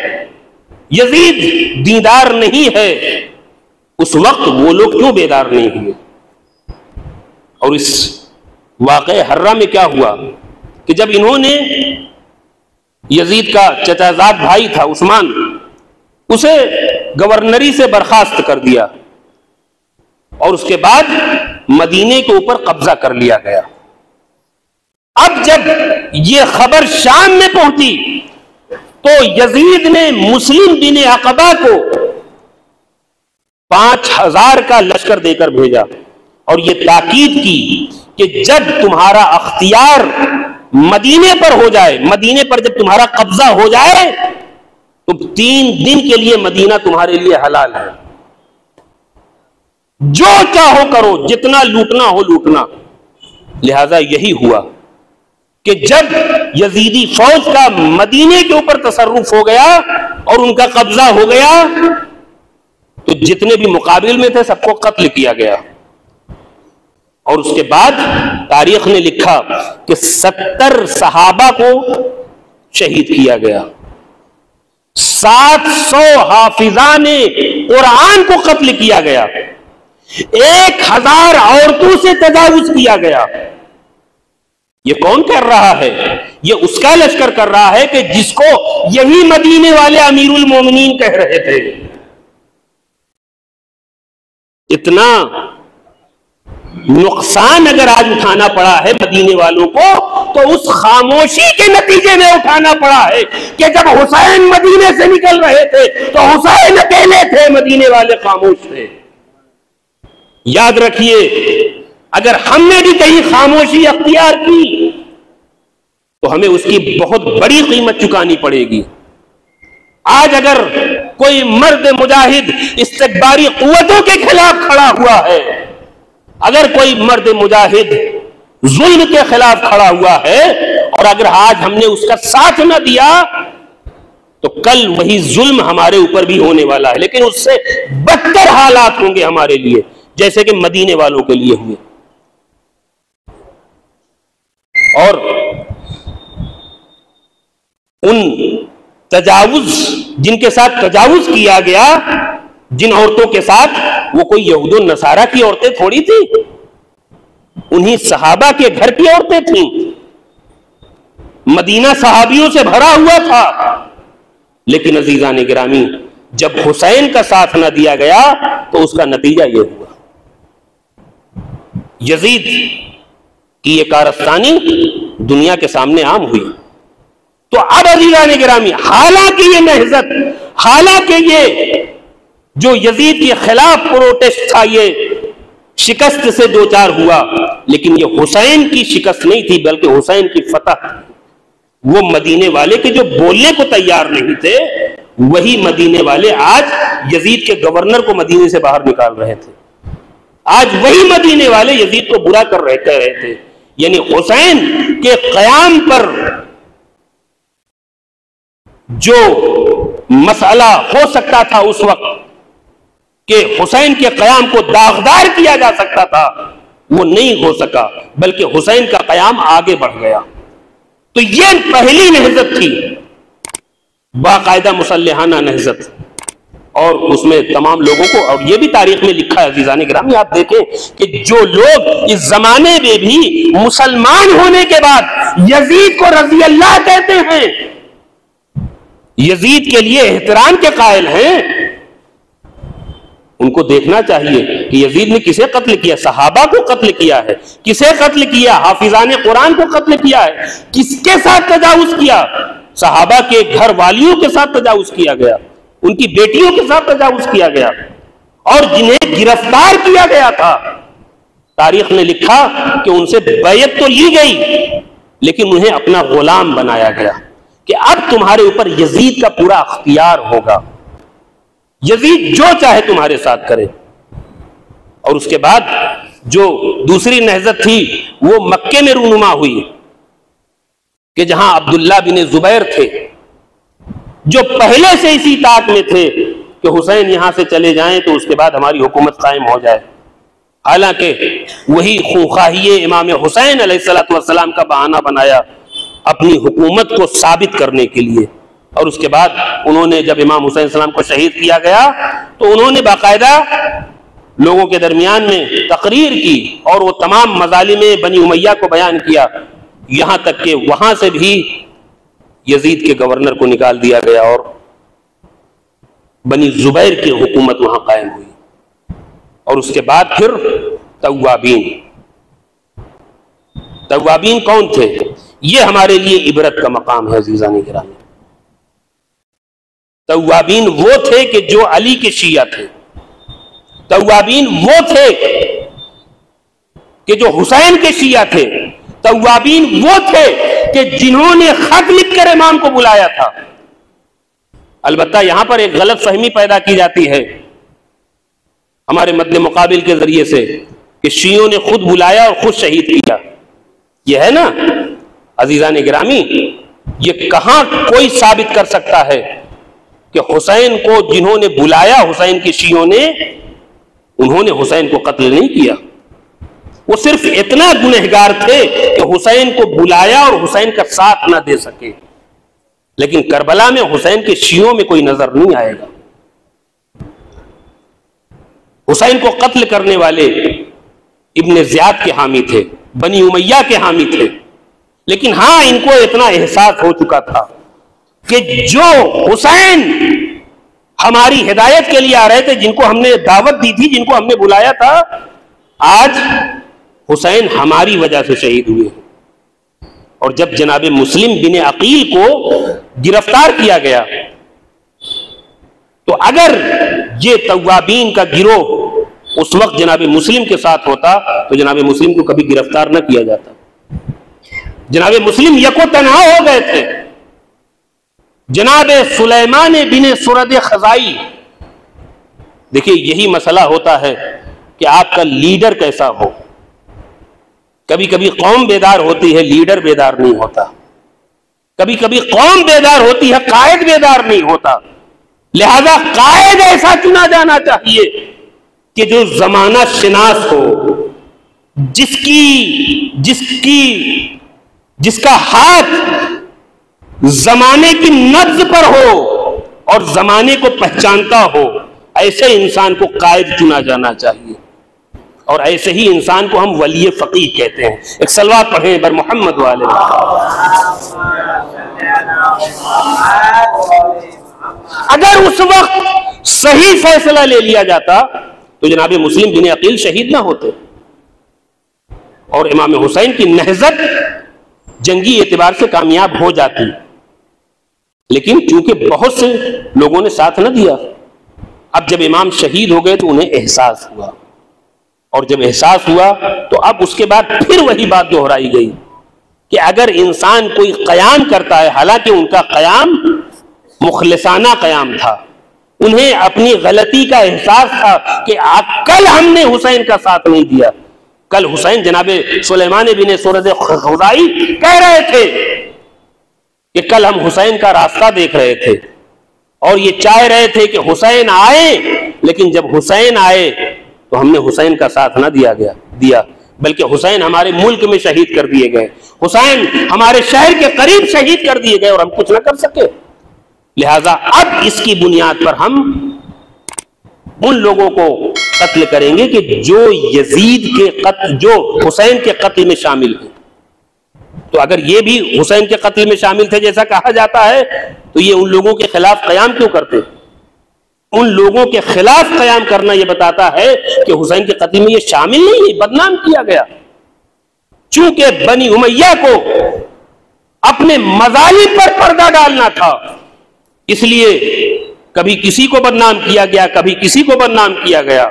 یزید دیندار نہیں ہے, اس وقت وہ لوگ کیوں بیدار نہیں ہوئے؟ اور اس واقعہ حرہ میں کیا ہوا کہ جب انہوں نے یزید کا چچا زاد بھائی تھا عثمان, اسے گورنری سے برخاست کر دیا اور اس کے بعد مدینے کے اوپر قبضہ کر لیا گیا. اب جب یہ خبر شام میں پہنچی تو یزید نے مسلم بن عقبہ کو 5,000 کا لشکر دے کر بھیجا اور یہ تاکید کی کہ جب تمہارا اختیار مدینے پر ہو جائے, مدینے پر جب تمہارا قبضہ ہو جائے تو 3 دن کے لیے مدینہ تمہارے لیے حلال ہے, جو چاہو کرو, جتنا لوٹنا ہو لوٹنا. لہذا یہی ہوا کہ جب یزیدی فوج کا مدینے کے اوپر تصرف ہو گیا اور ان کا قبضہ ہو گیا تو جتنے بھی مقابل میں تھے سب کو قتل کیا گیا. اور اس کے بعد تاریخ نے لکھا کہ 70 صحابہ کو شہید کیا گیا, 700 حافظان قرآن کو قتل کیا گیا, 1000 عورتوں سے تجاوز کیا گیا. یہ کون کر رہا ہے؟ یہ اس کا لشکر کر رہا ہے کہ جس کو یہی مدینے والے امیر المومنین کہہ رہے تھے. اتنا نقصان اگر آج اٹھانا پڑا ہے مدینے والوں کو تو اس خاموشی کے نتیجے میں اٹھانا پڑا ہے کہ جب حسین مدینے سے نکل رہے تھے تو حسین اکیلے تھے, مدینے والے خاموش تھے. یاد رکھیے, اگر ہم نے بھی کہیں خاموشی اختیار کی تو ہمیں اس کی بہت بڑی قیمت چکانی پڑے گی. آج اگر کوئی مرد مجاہد استکباری قوتوں کے خلاف کھڑا ہوا ہے اگر کوئی مرد مجاہد ظلم کے خلاف کھڑا ہوا ہے اور اگر آج ہم نے اس کا ساتھ نہ دیا تو کل وہی ظلم ہمارے اوپر بھی ہونے والا ہے، لیکن اس سے بدتر حالات ہوں گے ہمارے لیے، جیسے کہ مدینے والوں کے لیے ہوئے۔ اور ان تجاوز جن کے ساتھ تجاوز کیا گیا، جن عورتوں کے ساتھ، وہ کوئی یہود و نصارہ کی عورتیں تھوڑی تھی، انہی صحابہ کے گھر کی عورتیں تھیں۔ مدینہ صحابیوں سے بھرا ہوا تھا، لیکن عزیزان گرامی جب حسین کا ساتھ نہ دیا گیا تو اس کا نتیجہ یہ ہوا۔ یزید کی یہ کارستانی دنیا کے سامنے عام ہوئی۔ تو اب عزیزان گرامی حالانکہ یہ نہضت، حالانکہ یہ جو یزید کے خلاف پروٹیسٹ تھا یہ شکست سے دوچار ہوا، لیکن یہ حسین کی شکست نہیں تھی بلکہ حسین کی فتح تھی۔ وہ مدینے والے کے جو بولنے کو تیار نہیں تھے، وہی مدینے والے آج یزید کے گورنر کو مدینے سے باہر نکال رہے تھے۔ آج وہی مدینے والے یزید کو برا کر رہے تھے۔ یعنی حسین کے قیام پر جو مسئلہ ہو سکتا تھا اس وقت کہ حسین کے قیام کو داغدار کیا جا سکتا تھا، وہ نہیں ہو سکا، بلکہ حسین کا قیام آگے بڑھ گیا۔ تو یہ پہلی نہضت تھی، باقاعدہ مسلحانہ نہضت، اور اس میں تمام لوگوں کو، اور یہ بھی تاریخ میں لکھا ہے عزیزان گرامی، آپ دیکھیں کہ جو لوگ اس زمانے میں بھی مسلمان ہونے کے بعد یزید کو رضی اللہ کہتے ہیں، یزید کے لیے احترام کے قائل ہیں، ان کو دیکھنا چاہیے کہ یزید نے کسے قتل کیا؟ صحابہ کو قتل کیا ہے۔ کسے قتل کیا؟ حافظان قرآن کو قتل کیا ہے۔ کس کے ساتھ تجاوز کیا؟ صحابہ کے گھر والیوں کے ساتھ تجاوز کیا گیا، ان کی بیٹیوں کے ساتھ تجاوز کیا گیا، اور جنہیں گرفتار کیا گیا تھا، تاریخ نے لکھا کہ ان سے بیعت تو لی گئی لیکن انہیں اپنا غلام بنایا گیا کہ اب تمہارے اوپر یزید کا پورا اختیار ہوگا، یزید جو چاہے تمہارے ساتھ کرے۔ اور اس کے بعد جو دوسری نہضت تھی وہ مکے میں رونما ہوئی کہ جہاں عبداللہ بن زبیر تھے، جو پہلے سے اسی طاق میں تھے کہ حسین یہاں سے چلے جائیں تو اس کے بعد ہماری حکومت قائم ہو جائے۔ حالانکہ وہی خونخواہی امام حسین علیہ السلام کا بہانہ بنایا اپنی حکومت کو ثابت کرنے کے لیے۔ اور اس کے بعد انہوں نے جب امام حسین السلام کو شہید کیا گیا تو انہوں نے باقاعدہ لوگوں کے درمیان میں تقریر کی اور وہ تمام مظالم بنی امیہ کو بیان کیا، یہاں تک کہ وہاں سے بھی یزید کے گورنر کو نکال دیا گیا اور بنی زبیر کی حکومت وہاں قائم ہوئی۔ اور اس کے بعد پھر توابین۔ توابین کون تھے؟ یہ ہمارے لیے عبرت کا مقام ہے عزیزان گرامی۔ توابین وہ تھے کہ جو علی کے شیعہ تھے، توابین وہ تھے کہ جو حسین کے شیعہ تھے، توابین وہ تھے کہ جنہوں نے خط لکھ کر امام کو بلایا تھا۔ البتہ یہاں پر ایک غلط فہمی پیدا کی جاتی ہے ہمارے مد مقابل کے ذریعے سے کہ شیعوں نے خود بلایا اور خود شہید کیا۔ یہ ہے نا عزیزان گرامی، یہ کہاں کوئی ثابت کر سکتا ہے کہ حسین کو جنہوں نے بلایا حسین کے شیعوں نے، انہوں نے حسین کو قتل نہیں کیا۔ وہ صرف اتنا گنہگار تھے کہ حسین کو بلایا اور حسین کا ساتھ نہ دے سکے، لیکن کربلا میں حسین کے شیعوں میں کوئی نظر نہیں آئے گا۔ حسین کو قتل کرنے والے ابن زیاد کے حامی تھے، بنی امیہ کے حامی تھے، لیکن ہاں ان کو اتنا احساس ہو چکا تھا کہ جو حسین ہماری ہدایت کے لیے آ رہے تھے، جن کو ہم نے دعوت دی تھی، جن کو ہم نے بلایا تھا، آج حسین ہماری وجہ سے شہید ہوئے۔ اور جب جناب مسلم بن عقیل کو گرفتار کیا گیا تو اگر یہ توابین کا گروہ اس وقت جناب مسلم کے ساتھ ہوتا تو جناب مسلم کو کبھی گرفتار نہ کیا جاتا۔ جناب مسلم یکو تنہا ہو گئے تھے۔ جناب سلیمان بن سرد خزائی، دیکھیے یہی مسئلہ ہوتا ہے کہ آپ کا لیڈر کیسا ہو. کبھی کبھی قوم بیدار ہوتی ہے، لیڈر بیدار نہیں ہوتا. کبھی کبھی قوم بیدار ہوتی ہے، قائد بیدار نہیں ہوتا. لہذا قائد ایسا چنا جانا چاہیے کہ جو زمانہ شناس ہو، جس کا ہاتھ زمانے کی نبض پر ہو اور زمانے کو پہچانتا ہو. ایسے انسان کو قائد چنا جانا چاہیے، اور ایسے ہی انسان کو ہم ولی فقیہ کہتے ہیں. ایک صلوات پڑھیں بر محمد والے. اگر اس وقت صحیح فیصلہ لے لیا جاتا تو جناب مسلم بن عقیل شہید نہ ہوتے، اور امام حسین کی نہضت جنگی اعتبار سے کامیاب ہو جاتی. لیکن چونکہ بہت سے لوگوں نے ساتھ نہ دیا، اب جب امام شہید ہو گئے تو انہیں احساس ہوا، اور جب احساس ہوا تو اب اس کے بعد پھر وہی بات دہرائی گئی کہ اگر انسان کوئی قیام کرتا ہے، حالانکہ ان کا قیام مخلصانہ قیام تھا، انہیں اپنی غلطی کا احساس تھا کہ کل ہم نے حسین کا ساتھ نہیں دیا. کل حسین جناب سلیمان بن سورد خزائی کہہ رہے تھے کہ کل ہم حسین کا راستہ دیکھ رہے تھے اور یہ چاہ رہے تھے کہ حسین آئے، لیکن جب حسین آئے تو ہم نے حسین کا ساتھ نہ دیا بلکہ حسین ہمارے ملک میں شہید کر دیے گئے، حسین ہمارے شہر کے قریب شہید کر دیے گئے اور ہم کچھ نہ کر سکے. لہذا اب اس کی بنیاد پر ہم ان لوگوں کو قتل کریں گے کہ جو جو حسین کے قتل میں شامل ہیں. تو اگر یہ بھی حسین کے قتل میں شامل تھے جیسا کہا جاتا ہے تو یہ ان لوگوں کے خلاف قیام کیوں کرتے؟ ان لوگوں کے خلاف قیام کرنا یہ بتاتا ہے کہ حسین کے قتل میں یہ شامل نہیں ہے، بدنام کیا گیا. چونکہ بنی امیہ کو اپنے مظالم پر پردہ ڈالنا تھا، اس لیے کبھی کسی کو بدنام کیا گیا، کبھی کسی کو بدنام کیا گیا،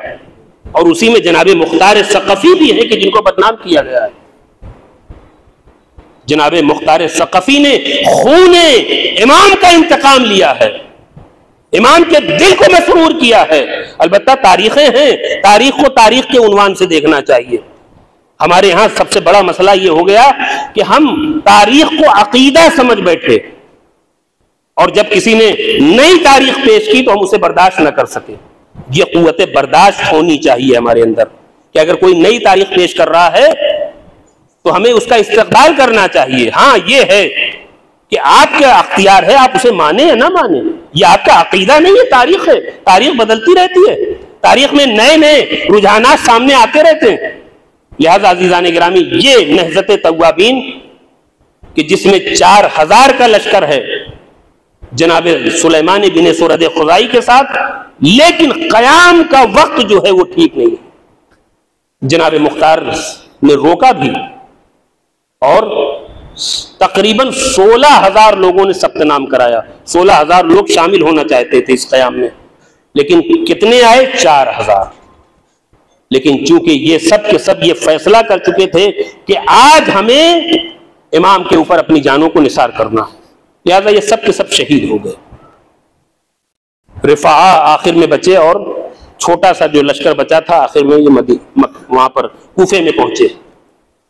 اور اسی میں جناب مختار ثقفی بھی ہیں کہ جن کو بدنام کیا گیا ہے. جناب مختار ثقفی نے خون امام کا انتقام لیا ہے، امام کے دل کو مسرور کیا ہے. البتہ تاریخیں ہیں، تاریخ کو تاریخ کے عنوان سے دیکھنا چاہیے. ہمارے ہاں سب سے بڑا مسئلہ یہ ہو گیا کہ ہم تاریخ کو عقیدہ سمجھ بیٹھے، اور جب کسی نے نئی تاریخ پیش کی تو ہم اسے برداشت نہ کر سکے. یہ قوت برداشت ہونی چاہیے ہمارے اندر کہ اگر کوئی نئی تاریخ پیش کر رہا ہے تو ہمیں اس کا استقبال کرنا چاہیے. ہاں یہ ہے کہ آپ کا اختیار ہے، آپ اسے مانیں یا نہ مانیں، یہ آپ کا عقیدہ نہیں ہے، تاریخ ہے، تاریخ بدلتی رہتی ہے، تاریخ میں نئے نئے رجحانات سامنے آتے رہتے ہیں. لہذا عزیزان گرامی، یہ نہضت توابین کہ جس میں 4000 کا لشکر ہے جناب سلیمان بن سورد خزائی کے ساتھ، لیکن قیام کا وقت جو ہے وہ ٹھیک نہیں ہے. جناب مختار نے روکا بھی، اور تقریباً 16,000 لوگوں نے ثبت نام کرایا. 16,000 لوگ شامل ہونا چاہتے تھے اس قیام میں، لیکن کتنے آئے؟ 4,000. لیکن چونکہ یہ سب کے سب یہ فیصلہ کر چکے تھے کہ آج ہمیں امام کے اوپر اپنی جانوں کو نثار کرنا ہے، لہذا یہ سب کے سب شہید ہو گئے. رفاعہ آخر میں بچے، اور چھوٹا سا جو لشکر بچا تھا آخر میں یہ وہاں پر کوفے میں پہنچے.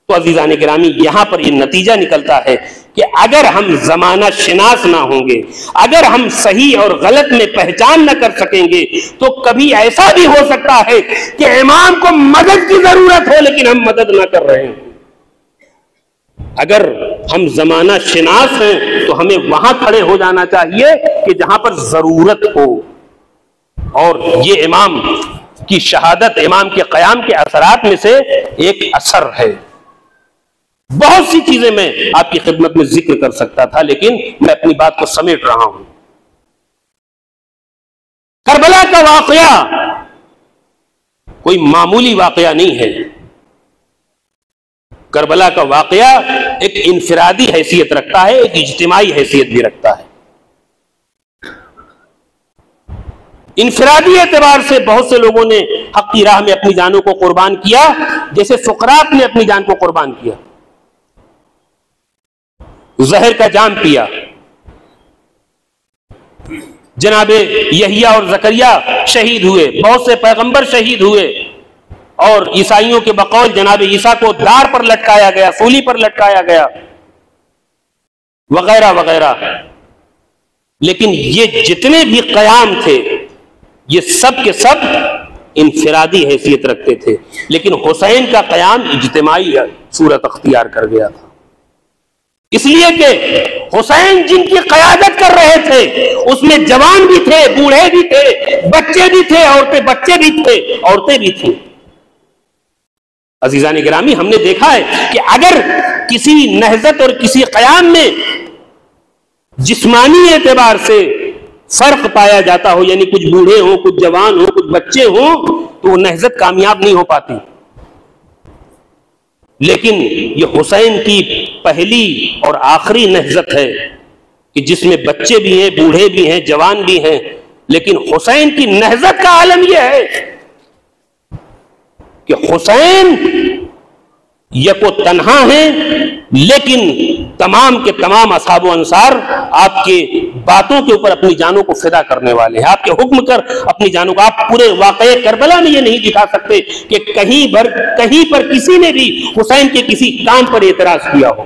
تو عزیزان گرامی، یہاں پر یہ نتیجہ نکلتا ہے کہ اگر ہم زمانہ شناس نہ ہوں گے، اگر ہم صحیح اور غلط میں پہچان نہ کر سکیں گے، تو کبھی ایسا بھی ہو سکتا ہے کہ امام کو مدد کی ضرورت ہو لیکن ہم مدد نہ کر رہے ہیں. اگر ہم زمانہ شناس ہیں تو ہمیں وہاں کھڑے ہو جانا چاہیے کہ جہاں پر ضرورت ہو. اور یہ امام کی شہادت، امام کے قیام کے اثرات میں سے ایک اثر ہے. بہت سی چیزیں میں آپ کی خدمت میں ذکر کر سکتا تھا، لیکن میں اپنی بات کو سمیٹ رہا ہوں. کربلا کا واقعہ کوئی معمولی واقعہ نہیں ہے. کربلا کا واقعہ ایک انفرادی حیثیت رکھتا ہے، ایک اجتماعی حیثیت بھی رکھتا ہے. انفرادی اعتبار سے بہت سے لوگوں نے حق کی راہ میں اپنی جانوں کو قربان کیا، جیسے سقراط نے اپنی جان کو قربان کیا، زہر کا جام پیا. جناب یحییٰ اور زکریا شہید ہوئے، بہت سے پیغمبر شہید ہوئے، اور عیسائیوں کے بقول جناب عیسیٰ کو دار پر لٹکایا گیا، سولی پر لٹکایا گیا، وغیرہ وغیرہ. لیکن یہ جتنے بھی قیام تھے یہ سب کے سب انفرادی حیثیت رکھتے تھے، لیکن حسین کا قیام اجتماعی صورت اختیار کر گیا تھا، اس لیے کہ حسین جن کی قیادت کر رہے تھے اس میں جوان بھی تھے، بوڑھے بھی تھے، بچے بھی تھے، بچے بھی تھے، عورتیں بھی تھیں. عزیزان گرامی، ہم نے دیکھا ہے کہ اگر کسی نہضت اور کسی قیام میں جسمانی اعتبار سے فرق پایا جاتا ہو، یعنی کچھ بوڑھے ہوں، کچھ جوان ہوں، کچھ بچے ہوں، تو وہ نہضت کامیاب نہیں ہو پاتی. لیکن یہ حسین کی پہلی اور آخری نہضت ہے کہ جس میں بچے بھی ہیں، بوڑھے بھی ہیں، جوان بھی ہیں. لیکن حسین کی نہضت کا عالم یہ ہے کہ حسین یک و تنہا ہیں، لیکن تمام کے تمام اصحاب و انصار آپ کے باتوں کے اوپر اپنی جانوں کو فدا کرنے والے ہیں، آپ کے حکم کر اپنی جانوں کو. آپ پورے واقعے کربلا میں یہ نہیں دکھا سکتے کہ کہیں پر کسی نے بھی حسین کے کسی کام پر اعتراض کیا ہو،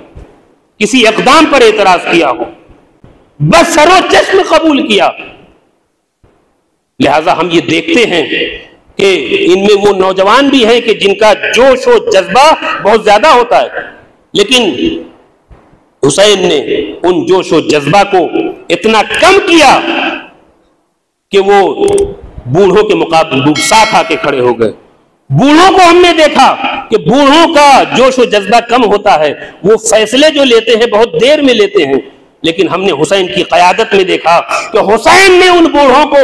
کسی اقدام پر اعتراض کیا ہو، بس سر و چشم قبول کیا. لہذا ہم یہ دیکھتے ہیں کہ ان میں وہ نوجوان بھی ہیں کہ جن کا جوش و جذبہ بہت زیادہ ہوتا ہے، لیکن حسین نے ان جوش و جذبہ کو اتنا کم کیا کہ وہ بوڑھوں کے مقابلے ساتھ آ کے کھڑے ہو گئے. بوڑھوں کو ہم نے دیکھا کہ بوڑھوں کا جوش و جذبہ کم ہوتا ہے، وہ فیصلے جو لیتے ہیں بہت دیر میں لیتے ہیں، لیکن ہم نے حسین کی قیادت میں دیکھا کہ حسین نے ان بوڑھوں کو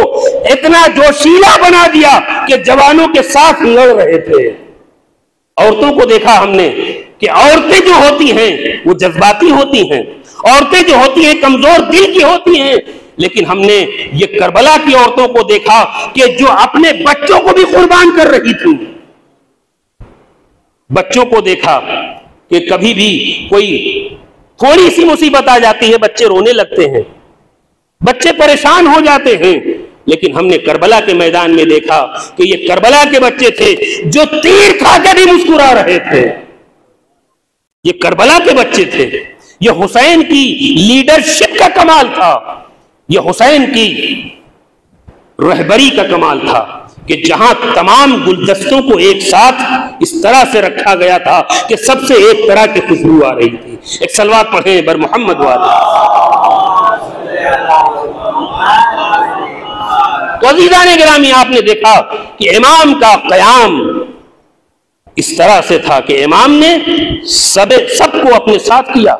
اتنا جوشیلا بنا دیا کہ جوانوں کے ساتھ لڑ رہے تھے. عورتوں کو دیکھا ہم نے کہ عورتیں جو ہوتی ہیں وہ جذباتی ہوتی ہیں، عورتیں جو ہوتی ہیں کمزور دل کی ہوتی ہیں، لیکن ہم نے یہ کربلا کی عورتوں کو دیکھا کہ جو اپنے بچوں کو بھی قربان کر رہی تھی. بچوں کو دیکھا کہ کبھی بھی کوئی تھوڑی سی مصیبت آ جاتی ہے بچے رونے لگتے ہیں، بچے پریشان ہو جاتے ہیں، لیکن ہم نے کربلا کے میدان میں دیکھا کہ یہ کربلا کے بچے تھے جو تیر کھا کے بھی مسکرا رہے تھے. یہ کربلا کے بچے تھے. یہ حسین کی لیڈرشپ کا کمال تھا، یہ حسین کی رہبری کا کمال تھا کہ جہاں تمام گلدستوں کو ایک ساتھ اس طرح سے رکھا گیا تھا کہ سب سے ایک طرح کی خوشبو آ رہی تھی. ایک صلوات پڑھیں بر محمد والے. تو عزیزان گرامی، آپ نے دیکھا کہ امام کا قیام اس طرح سے تھا کہ امام نے سب کو اپنے ساتھ کیا،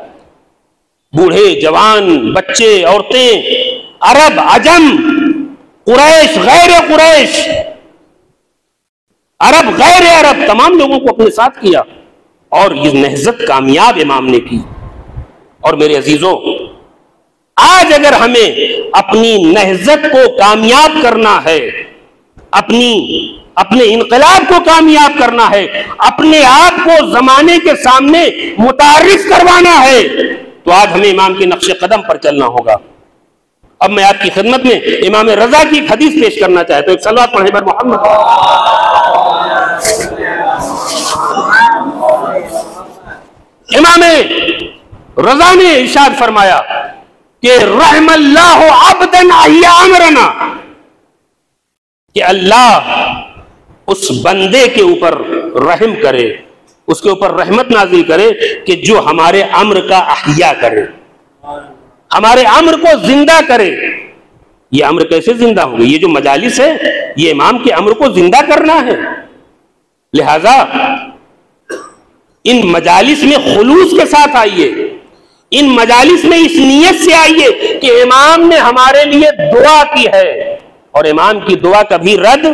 بوڑھے جوان، بچے، عورتیں، عرب، عجم، قریش، غیر قریش، عرب، غیر عرب، تمام لوگوں کو اپنے ساتھ کیا، اور یہ نہضت کامیاب امام نے کی. اور میرے عزیزوں، آج اگر ہمیں اپنی نہضت کو کامیاب کرنا ہے، اپنے انقلاب کو کامیاب کرنا ہے، اپنے آپ کو زمانے کے سامنے متعارف کروانا ہے، تو آج ہمیں امام کے نقش قدم پر چلنا ہوگا. اب میں آپ کی خدمت میں امام رضا کی ایک حدیث پیش کرنا چاہتا ہوں. ایک صلوات پڑھیں بر محمد. امام رضا نے ارشاد فرمایا کہ رحم اللہ عبدا احیا امرنا، کہ اللہ اس بندے کے اوپر رحم کرے، اس کے اوپر رحمت نازل کرے کہ جو ہمارے امر کا احیا کرے، ہمارے امر کو زندہ کرے. یہ امر کیسے زندہ ہوگا؟ یہ جو مجالس ہے یہ امام کے امر کو زندہ کرنا ہے. لہذا ان مجالس میں خلوص کے ساتھ آئیے، ان مجالس میں اس نیت سے آئیے کہ امام نے ہمارے لیے دعا کی ہے، اور امام کی دعا کبھی رد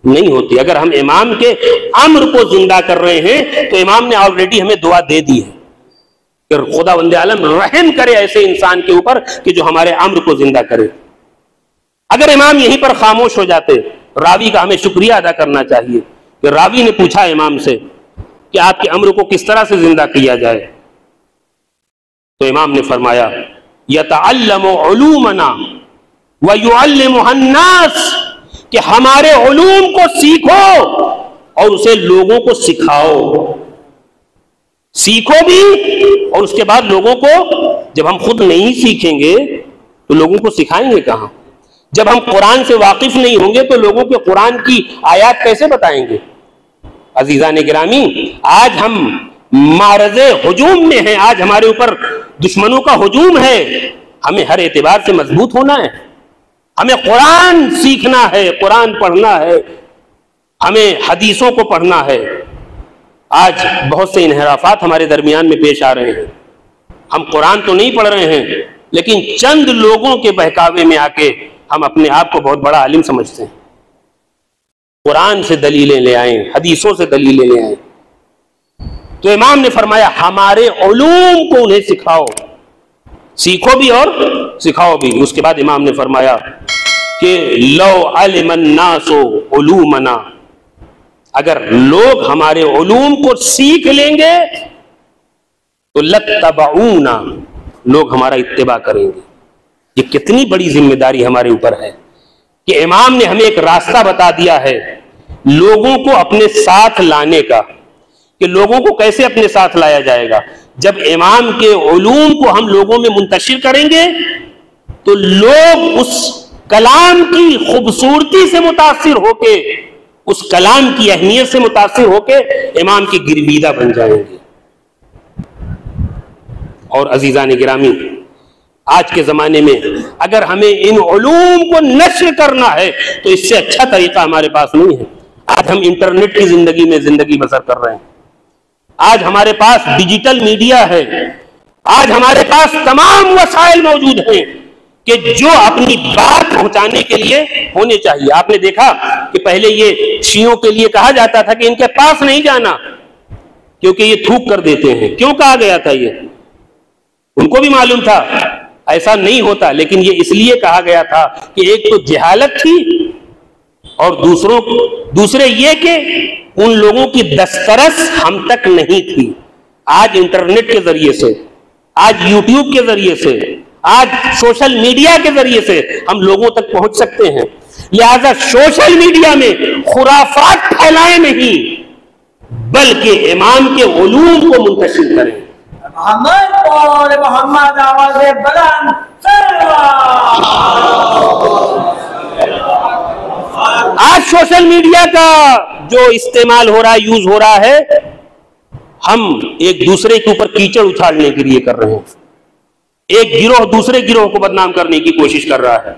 نہیں ہوتی. اگر ہم امام کے امر کو زندہ کر رہے ہیں تو امام نے آلریڈی ہمیں دعا دے دی ہے کہ خدا بند عالم رحم کرے ایسے انسان کے اوپر کہ جو ہمارے امر کو زندہ کرے. اگر امام یہیں پر خاموش ہو جاتے، راوی کا ہمیں شکریہ ادا کرنا چاہیے کہ راوی نے پوچھا امام سے کہ آپ کے امر کو کس طرح سے زندہ کیا جائے، تو امام نے فرمایا یتعلم علومنا ویعلمها الناس، کہ ہمارے علوم کو سیکھو اور اسے لوگوں کو سکھاؤ. سیکھو بھی اور اس کے بعد لوگوں کو, جب ہم خود نہیں سیکھیں گے تو لوگوں کو سکھائیں گے کہاں؟ جب ہم قرآن سے واقف نہیں ہوں گے تو لوگوں کے قرآن کی آیات کیسے بتائیں گے؟ عزیزان گرامی, آج ہم معرض ہجوم میں ہیں, آج ہمارے اوپر دشمنوں کا ہجوم ہے. ہمیں ہر اعتبار سے مضبوط ہونا ہے, ہمیں قرآن سیکھنا ہے, قرآن پڑھنا ہے, ہمیں حدیثوں کو پڑھنا ہے. آج بہت سے انحرافات ہمارے درمیان میں پیش آ رہے ہیں. ہم قرآن تو نہیں پڑھ رہے ہیں لیکن چند لوگوں کے بہکاوے میں آ کے ہم اپنے آپ کو بہت بڑا عالم سمجھتے ہیں. قرآن سے دلیلیں لے آئیں, حدیثوں سے دلیلیں لے آئیں. تو امام نے فرمایا ہمارے علوم کو انہیں سکھاؤ, سیکھو بھی اور سکھاؤ بھی. اس کے بعد امام نے فرمایا کہ لو علم الناس علومنا, اگر لوگ ہمارے علوم کو سیکھ لیں گے تو لتبعونا, لوگ ہمارا اتباع کریں گے. یہ کتنی بڑی ذمہ داری ہمارے اوپر ہے کہ امام نے ہمیں ایک راستہ بتا دیا ہے لوگوں کو اپنے ساتھ لانے کا, کہ لوگوں کو کیسے اپنے ساتھ لایا جائے گا. جب امام کے علوم کو ہم لوگوں میں منتشر کریں گے تو لوگ اس کلام کی خوبصورتی سے متاثر ہو کے, اس کلام کی اہمیت سے متاثر ہو کے امام کی گرویدہ بن جائیں گے. اور عزیزان گرامی, آج کے زمانے میں اگر ہمیں ان علوم کو نشر کرنا ہے تو اس سے اچھا طریقہ ہمارے پاس نہیں ہے. آج ہم انٹرنیٹ کی زندگی میں زندگی بسر کر رہے ہیں. آج ہمارے پاس ڈیجیٹل میڈیا ہے, آج ہمارے پاس تمام وسائل موجود ہیں کہ جو اپنی بات پہنچانے کے لیے ہونے چاہیے. آپ نے دیکھا کہ پہلے یہ شیعوں کے لیے کہا جاتا تھا کہ ان کے پاس نہیں جانا کیونکہ یہ تھوک کر دیتے ہیں. کیوں کہا گیا تھا؟ یہ ان کو بھی معلوم تھا ایسا نہیں ہوتا, لیکن یہ اس لیے کہا گیا تھا کہ ایک تو جہالت تھی اور دوسرے یہ کہ ان لوگوں کی دسترس ہم تک نہیں تھی. آج انٹرنیٹ کے ذریعے سے, آج یوٹیوب کے ذریعے سے, آج سوشل میڈیا کے ذریعے سے ہم لوگوں تک پہنچ سکتے ہیں. لہذا سوشل میڈیا میں خرافات پھیلائیں نہیں بلکہ امام کے علوم کو منتشر کریں. محمد آواز بلند. آج سوشل میڈیا کا جو استعمال ہو رہا ہے, یوز ہو رہا ہے, ہم ایک دوسرے کے اوپر کیچڑ اچھالنے کے لیے کر رہے ہیں. ایک گروہ دوسرے گروہ کو بدنام کرنے کی کوشش کر رہا ہے.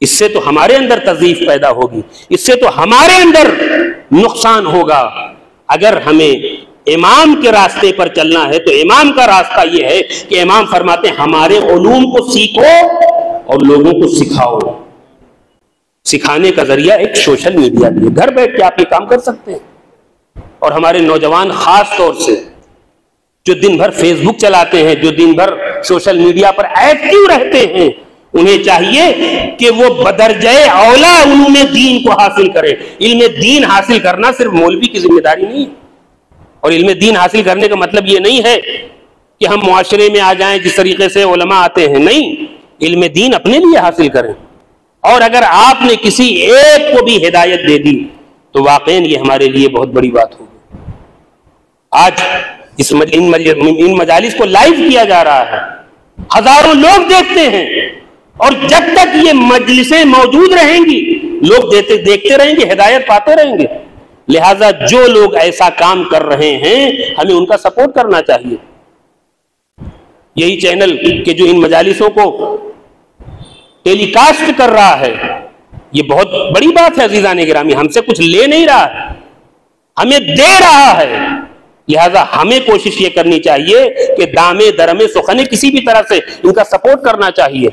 اس سے تو ہمارے اندر تضعیف پیدا ہوگی, اس سے تو ہمارے اندر نقصان ہوگا. اگر ہمیں امام کے راستے پر چلنا ہے تو امام کا راستہ یہ ہے کہ امام فرماتے ہیں ہمارے علوم کو سیکھو اور لوگوں کو سکھاؤ. سکھانے کا ذریعہ ایک سوشل میڈیا بھی ہے, گھر بیٹھ کے آپ یہ کام کر سکتے ہیں. اور ہمارے نوجوان خاص طور سے جو دن بھر فیس بک چلاتے ہیں, جو دن بھر سوشل میڈیا پر ایکٹیو رہتے ہیں, انہیں چاہیے کہ وہ بدرجہ اولا علوم دین کو حاصل کریں. علم دین حاصل کرنا صرف مولوی کی ذمہ داری نہیں ہے, اور علم دین حاصل کرنے کا مطلب یہ نہیں ہے کہ ہم معاشرے میں آ جائیں جس طریقے سے علماء آتے ہیں. نہیں, علم دین اپنے لیے حاصل کریں. اور اگر آپ نے کسی ایک کو بھی ہدایت دے دی تو واقعاً یہ ہمارے لیے بہت بڑی بات ہوگی. آج ان مجالس کو لائیو کیا جا رہا ہے, ہزاروں لوگ دیکھتے ہیں, اور جب تک یہ مجلسیں موجود رہیں گی لوگ دیکھتے رہیں گے, ہدایت پاتے رہیں گے. لہذا جو لوگ ایسا کام کر رہے ہیں ہمیں ان کا سپورٹ کرنا چاہیے. یہی چینل کہ جو ان مجالسوں کو ٹیلی کاسٹ کر رہا ہے, یہ بہت بڑی بات ہے عزیزان گرامی. ہم سے کچھ لے نہیں رہا ہے, ہمیں دے رہا ہے. لہذا ہمیں کوشش یہ کرنی چاہیے کہ دامے درمے سخنے کسی بھی طرح سے ان کا سپورٹ کرنا چاہیے.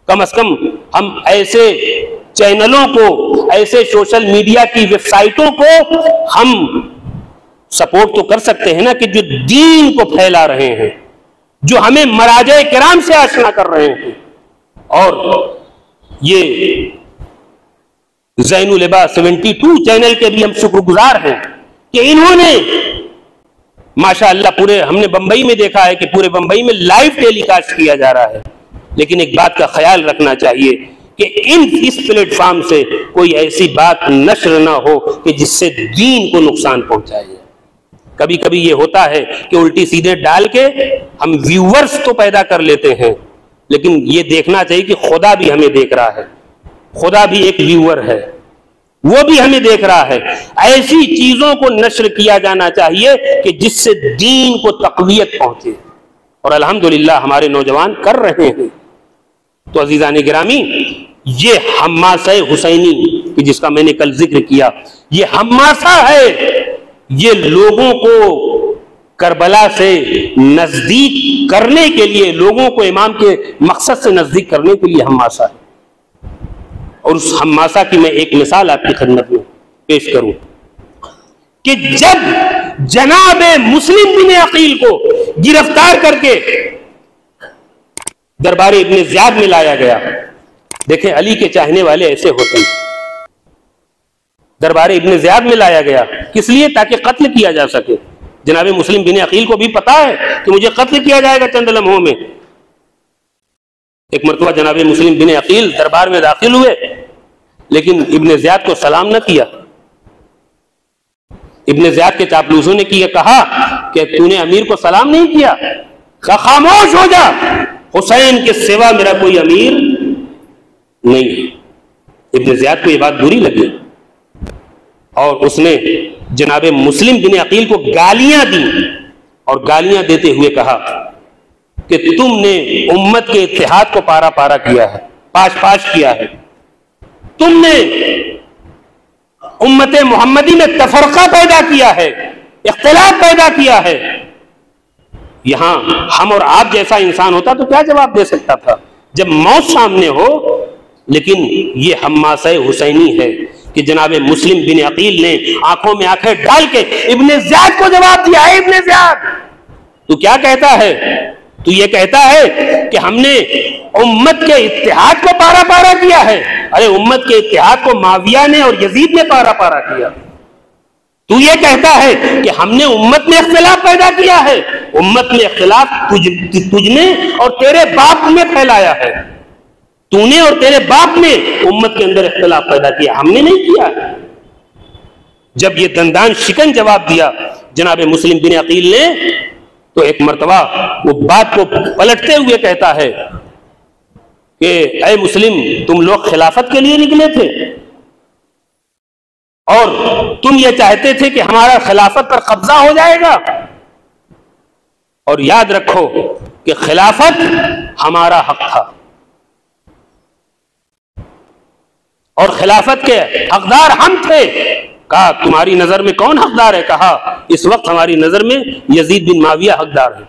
کم از کم ہم ایسے چینلوں کو, ایسے سوشل میڈیا کی ویب سائٹوں کو ہم سپورٹ تو کر سکتے ہیں نا, کہ جو دین کو پھیلا رہے ہیں, جو ہمیں مراجع کرام سے آشنا کر رہے ہیں. اور یہ زین البا 72 چینل کے بھی ہم شکر گزار ہیں کہ انہوں نے ماشاءاللہ پورے, ہم نے بمبئی میں دیکھا ہے کہ پورے بمبئی میں لائیو ٹیلی کاسٹ کیا جا رہا ہے. لیکن ایک بات کا خیال رکھنا چاہیے کہ اس پلیٹ فارم سے کوئی ایسی بات نشر نہ ہو کہ جس سے دین کو نقصان پہنچائے جائے۔ کبھی کبھی یہ ہوتا ہے کہ الٹی سیدھے ڈال کے ہم ویورز تو پیدا کر لیتے ہیں، لیکن یہ دیکھنا چاہیے کہ خدا بھی ہمیں دیکھ رہا ہے، خدا بھی ایک ویور ہے، وہ بھی ہمیں دیکھ رہا ہے۔ ایسی چیزوں کو نشر کیا جانا چاہیے کہ جس سے دین کو تقویت پہنچے، اور الحمدللہ ہمارے نوجوان کر رہے ہیں۔ تو عزیزان گرامی، یہ حماسہ حسینی کہ جس کا میں نے کل ذکر کیا، یہ حماسہ ہے، یہ لوگوں کو کربلا سے نزدیک کرنے کے لیے، لوگوں کو امام کے مقصد سے نزدیک کرنے کے لیے حماسہ ہے۔ اور اس حماسہ کی میں ایک مثال آپ کی خدمت میں پیش کروں کہ جب جناب مسلم بن عقیل کو گرفتار کر کے دربار ابن زیاد میں لایا گیا، دیکھیں علی کے چاہنے والے ایسے ہوتے ہیں، دربار ابن زیاد میں لایا گیا کس لیے؟ تاکہ قتل کیا جا سکے۔ جناب مسلم بن عقیل کو بھی پتا ہے کہ مجھے قتل کیا جائے گا چند لمحوں میں۔ ایک مرتبہ جناب مسلم بن عقیل دربار میں داخل ہوئے، لیکن ابن زیاد کو سلام نہ کیا۔ ابن زیاد کے چاپلوسوں نے کہا کہ تو نے امیر کو سلام نہیں کیا، کہا خاموش ہو جا، حسین کے سوا میرا کوئی امیر نہیں ہے۔ ابن زیاد کو یہ بات بری لگی اور اس نے جناب مسلم بن عقیل کو گالیاں دی، اور گالیاں دیتے ہوئے کہا کہ تم نے امت کے اتحاد کو پارا پارا کیا ہے، پاش پاش کیا ہے، تم نے امت محمدی میں تفرقہ پیدا کیا ہے، اختلاف پیدا کیا ہے۔ یہاں ہم اور آپ جیسا انسان ہوتا تو کیا جواب دے سکتا تھا جب موت سامنے ہو؟ لیکن یہ حماسہ حسینی ہے کہ جناب مسلم بن عقیل نے آنکھوں میں آنکھیں ڈال کے ابن زیاد کو جواب دیا ہے، ابن زیاد تو کیا کہتا ہے؟ تو یہ کہتا ہے کہ ہم نے امت کے اتحاد کو پارا پارا کیا ہے۔ ارے امت کے اتحاد کو معاویہ نے اور یزید نے پارا پارا کیا۔ تو یہ کہتا ہے کہ ہم نے امت میں اختلاف پیدا کیا ہے۔ امت میں اختلاف تجھ نے اور تیرے باپ نے پھیلایا ہے، تو نے اور تیرے باپ نے امت کے اندر اختلاف پیدا کیا، ہم نے نہیں کیا۔ جب یہ دندان شکن جواب دیا جناب مسلم بن عقیل نے، تو ایک مرتبہ وہ بات کو پلٹتے ہوئے کہتا ہے کہ اے مسلم، تم لوگ خلافت کے لیے نکلے تھے اور تم یہ چاہتے تھے کہ ہمارا خلافت پر قبضہ ہو جائے گا، اور یاد رکھو کہ خلافت ہمارا حق تھا اور خلافت کے حقدار ہم تھے۔ کہا تمہاری نظر میں کون حقدار ہے؟ کہا اس وقت ہماری نظر میں یزید بن معاویہ حقدار ہے۔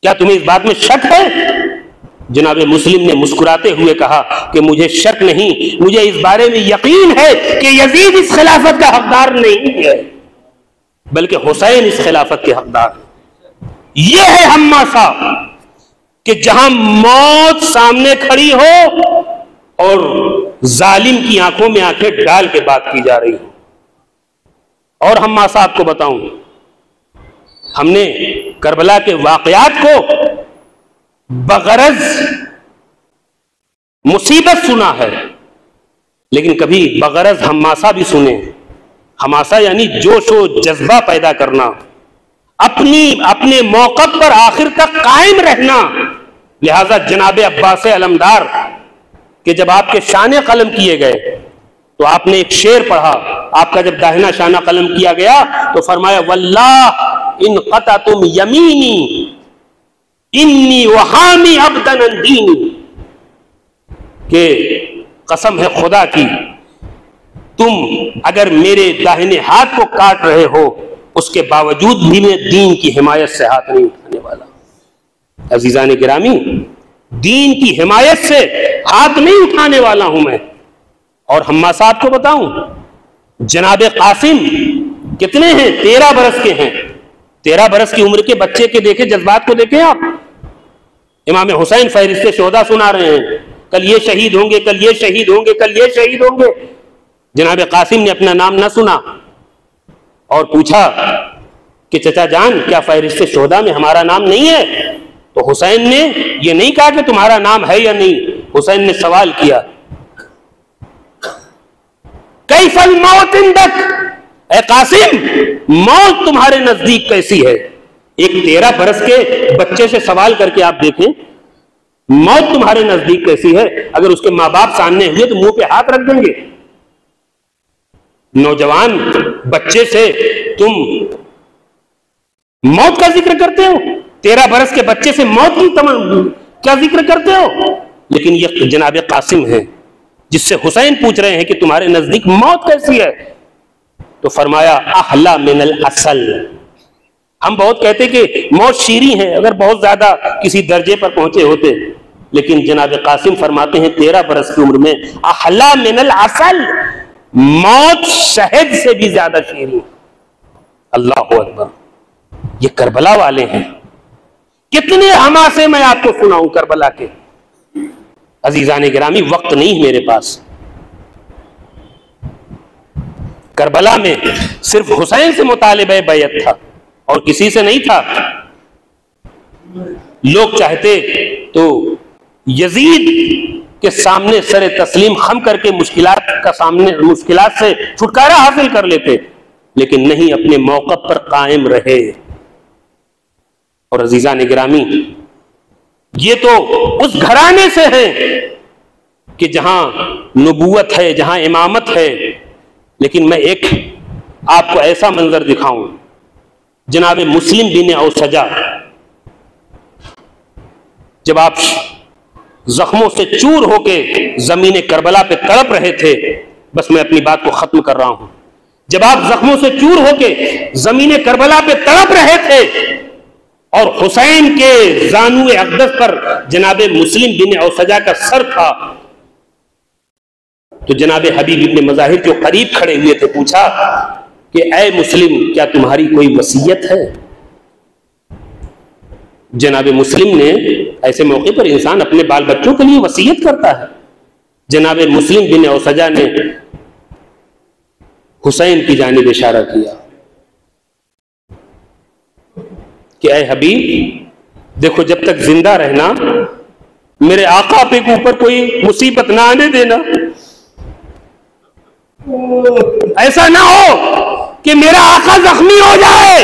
کیا تمہیں اس بات میں شک ہے؟ جناب مسلم نے مسکراتے ہوئے کہا کہ مجھے شک نہیں، مجھے اس بارے میں یقین ہے کہ یزید اس خلافت کا حقدار نہیں ہے، بلکہ حسین اس خلافت کے حقدار ہے۔ یہ ہے حماسہ کہ جہاں موت سامنے کھڑی ہو اور ظالم کی آنکھوں میں آنکھیں ڈال کے بات کی جا رہی ہو۔ اور حماسہ آپ کو بتاؤں، ہم نے کربلا کے واقعات کو بغرض مصیبت سنا ہے، لیکن کبھی بغرض حماسہ بھی سنے۔ حماسہ یعنی جوش و جذبہ پیدا کرنا، اپنے موقف پر آخر تک قائم رہنا۔ لہذا جناب عباس علمدار کہ جب آپ کے شانے قلم کیے گئے تو آپ نے ایک شعر پڑھا۔ آپ کا جب داہنا شانہ قلم کیا گیا تو فرمایا واللہ ان قطعتم یمینی انی وحامی عبدن دینی، کہ قسم ہے خدا کی تم اگر میرے داہنے ہاتھ کو کاٹ رہے ہو اس کے باوجود بھی میں دین کی حمایت سے ہاتھ نہیں اٹھانے والا۔ عزیزان گرامی، دین کی حمایت سے ہاتھ نہیں اٹھانے والا ہوں میں۔ اور حماسہ آپ کو بتاؤں، جناب قاسم کتنے ہیں؟ 13 برس کے ہیں۔ 13 برس کی عمر کے بچے کے دیکھیں جذبات کو دیکھیں آپ۔ امام حسین فہرست شہداء سنا رہے ہیں، کل یہ شہید ہوں گے، کل یہ شہید ہوں گے، کل یہ شہید ہوں گے۔ جناب قاسم نے اپنا نام نہ سنا اور پوچھا کہ چچا جان کیا فہرست شہداء میں ہمارا نام نہیں ہے؟ تو حسین نے یہ نہیں کہا کہ تمہارا نام ہے یا نہیں، حسین نے سوال کیا کیف الموت عندک، اے قاسم موت تمہارے نزدیک کیسی ہے؟ ایک 13 برس کے بچے سے سوال کر کے آپ دیکھیں موت تمہارے نزدیک کیسی ہے۔ اگر اس کے ماں باپ سامنے ہوئے تو منہ پہ ہاتھ رکھ دیں گے۔ نوجوان بچے سے تم موت کا ذکر کرتے ہو، 13 برس کے بچے سے موت کی کیا ذکر کرتے ہو؟ لیکن یہ جناب قاسم ہے جس سے حسین پوچھ رہے ہیں کہ تمہارے نزدیک موت کیسی ہے، تو فرمایا احلا من العسل۔ ہم بہت کہتے کہ موت شیریں ہے، اگر بہت زیادہ کسی درجے پر پہنچے ہوتے، لیکن جناب قاسم فرماتے ہیں 13 برس کی عمر میں احلا من العسل، موت شہد سے بھی زیادہ شیریں۔ اللہ اکبر، یہ کربلا والے ہیں، کتنے حماسے میں آپ کو سناؤں کربلا کے۔ عزیزان گرامی وقت نہیں میرے پاس، کربلا میں صرف حسین سے مطالبہ بیعت تھا اور کسی سے نہیں تھا۔ لوگ چاہتے تو یزید کے سامنے سر تسلیم خم کر کے مشکلات سے چھٹکارا حاصل کر لیتے، لیکن نہیں، اپنے موقف پر قائم رہے۔ اور عزیزان گرامی یہ تو اس گھرانے سے ہیں کہ جہاں نبوت ہے، جہاں امامت ہے، لیکن میں ایک آپ کو ایسا منظر دکھاؤں۔ جناب مسلم بن اوسجہ جب آپ زخموں سے چور ہو کے زمین کربلا پہ تڑپ رہے تھے، بس میں اپنی بات کو ختم کر رہا ہوں، جب آپ زخموں سے چور ہو کے زمین کربلا پہ تڑپ رہے تھے اور حسین کے زانو اقدس پر جناب مسلم بن اوسجہ کا سر تھا، تو جناب حبیب ابن مظاہر جو قریب کھڑے ہوئے تھے پوچھا کہ اے مسلم کیا تمہاری کوئی وصیت ہے؟ جناب مسلم نے، ایسے موقع پر انسان اپنے بال بچوں کے لیے وصیت کرتا ہے، جناب مسلم بن اوسجہ نے حسین کی جانب اشارہ کیا کہ اے حبیب دیکھو، جب تک زندہ رہنا میرے آقا پہ اوپر کوئی مصیبت نہ آنے دینا، ایسا نہ ہو کہ میرا آقا زخمی ہو جائے۔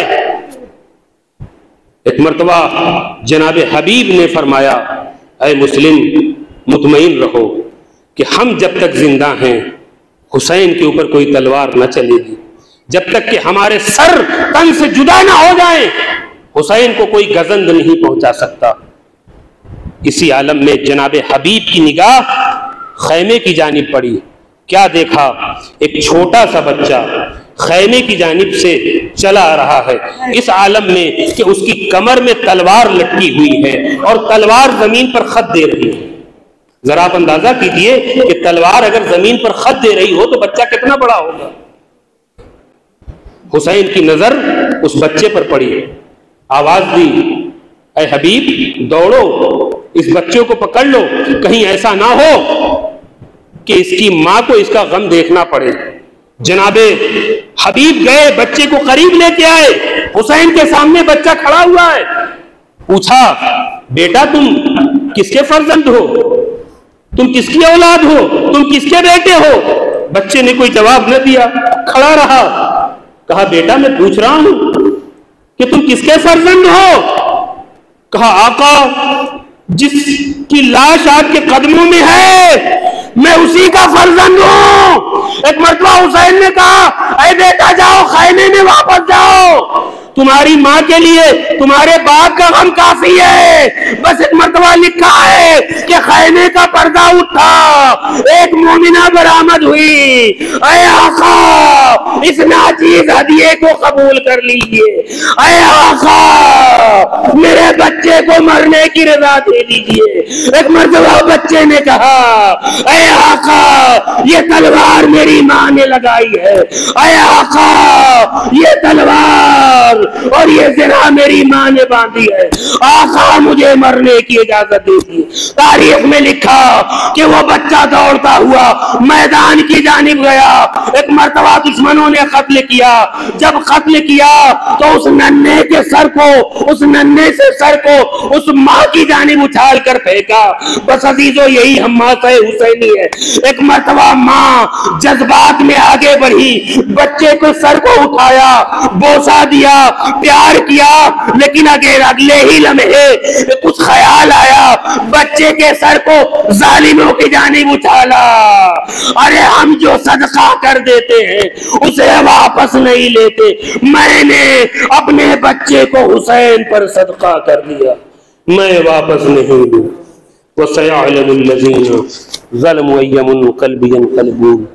ایک مرتبہ جناب حبیب نے فرمایا اے مسلم مطمئن رہو کہ ہم جب تک زندہ ہیں حسین کے اوپر کوئی تلوار نہ چلے گی، جب تک کہ ہمارے سر تن سے جدا نہ ہو جائیں حسین کو کوئی گزند نہیں پہنچا سکتا۔ اسی عالم میں جناب حبیب کی نگاہ خیمے کی جانب پڑی، کیا دیکھا؟ ایک چھوٹا سا بچہ خیمے کی جانب سے چلا آ رہا ہے، اس عالم میں کہ اس کی کمر میں تلوار لٹکی ہوئی ہے اور تلوار زمین پر خط دے رہی ہے۔ ذرا آپ اندازہ کیجئے کہ تلوار اگر زمین پر خط دے رہی ہو تو بچہ کتنا بڑا ہوگا۔ حسین کی نظر اس بچے پر پڑی، آواز دی اے حبیب دوڑو، اس بچے کو پکڑ لو، کہیں ایسا نہ ہو کہ اس کی ماں کو اس کا غم دیکھنا پڑے۔ جناب حبیب گئے، بچے کو قریب لے کے آئے، حسین کے سامنے بچہ کھڑا ہوا ہے، پوچھا بیٹا تم کس کے فرزند ہو، تم کس کی اولاد ہو، تم کس کے بیٹے ہو؟ بچے نے کوئی جواب نہ دیا، کھڑا رہا، کہا بیٹا میں پوچھ رہا ہوں کہ تم کس کے فرزند ہو؟ کہا آقا جس کی لاش آپ کے قدموں میں ہے میں اسی کا فرزند ہوں۔ ایک مرتبہ حسین نے کہا اے بیٹا جاؤ خیمے میں واپس جاؤ، تمہاری ماں کے لیے تمہارے باپ کا غم کافی ہے۔ بس ایک مرتبہ لکھا ہے کہ خیمے کا پردہ اٹھا، ایک مومنہ برآمد ہوئی، اے آقا اس ناچیز ہدیے کو قبول کر لیجئے، اے آقا میرے بچے کو مرنے کی رضا دے دیجئے۔ ایک مرتبہ بچے نے کہا اے آقا یہ تلوار میری ماں نے لگائی ہے، اے آقا یہ تلوار اور یہ زنا میری ماں نے باندھی ہے، آقا مجھے مرنے کی اجازت دیجیے۔ تاریخ میں لکھا کہ وہ بچہ دوڑتا ہوا میدان کی جانب گیا، ایک مرتبہ دشمنوں مسلمانوں نے قتل کیا. جب قتل کیا تو اس ننھے کے سر کو, اس ننھے سے سر کو اس ماں کی جانب اچھال کر پھینکا. بس عزیزو یہی حماسہ حسینی ہے. ایک مرتبہ ماں جذبات میں آگے بڑھی, بچے کو سر کو اٹھایا, بوسا دیا, پیار کیا, لیکن اگلے ہی لمحے کچھ خیال آیا, بچے کے سر کو ظالموں کی جانب اچھالا. ارے ہم جو صدقہ کر دیتے ہیں اسے واپس نہیں لیتے. میں نے اپنے بچے کو حسین پر صدقہ کر دیا, میں واپس نہیں دوں. وَسَيَعْلَمُ الَّذِينَ ظَلَمُوا أَيَّ مُنْقَلَبٍ يَنقَلِبُونَ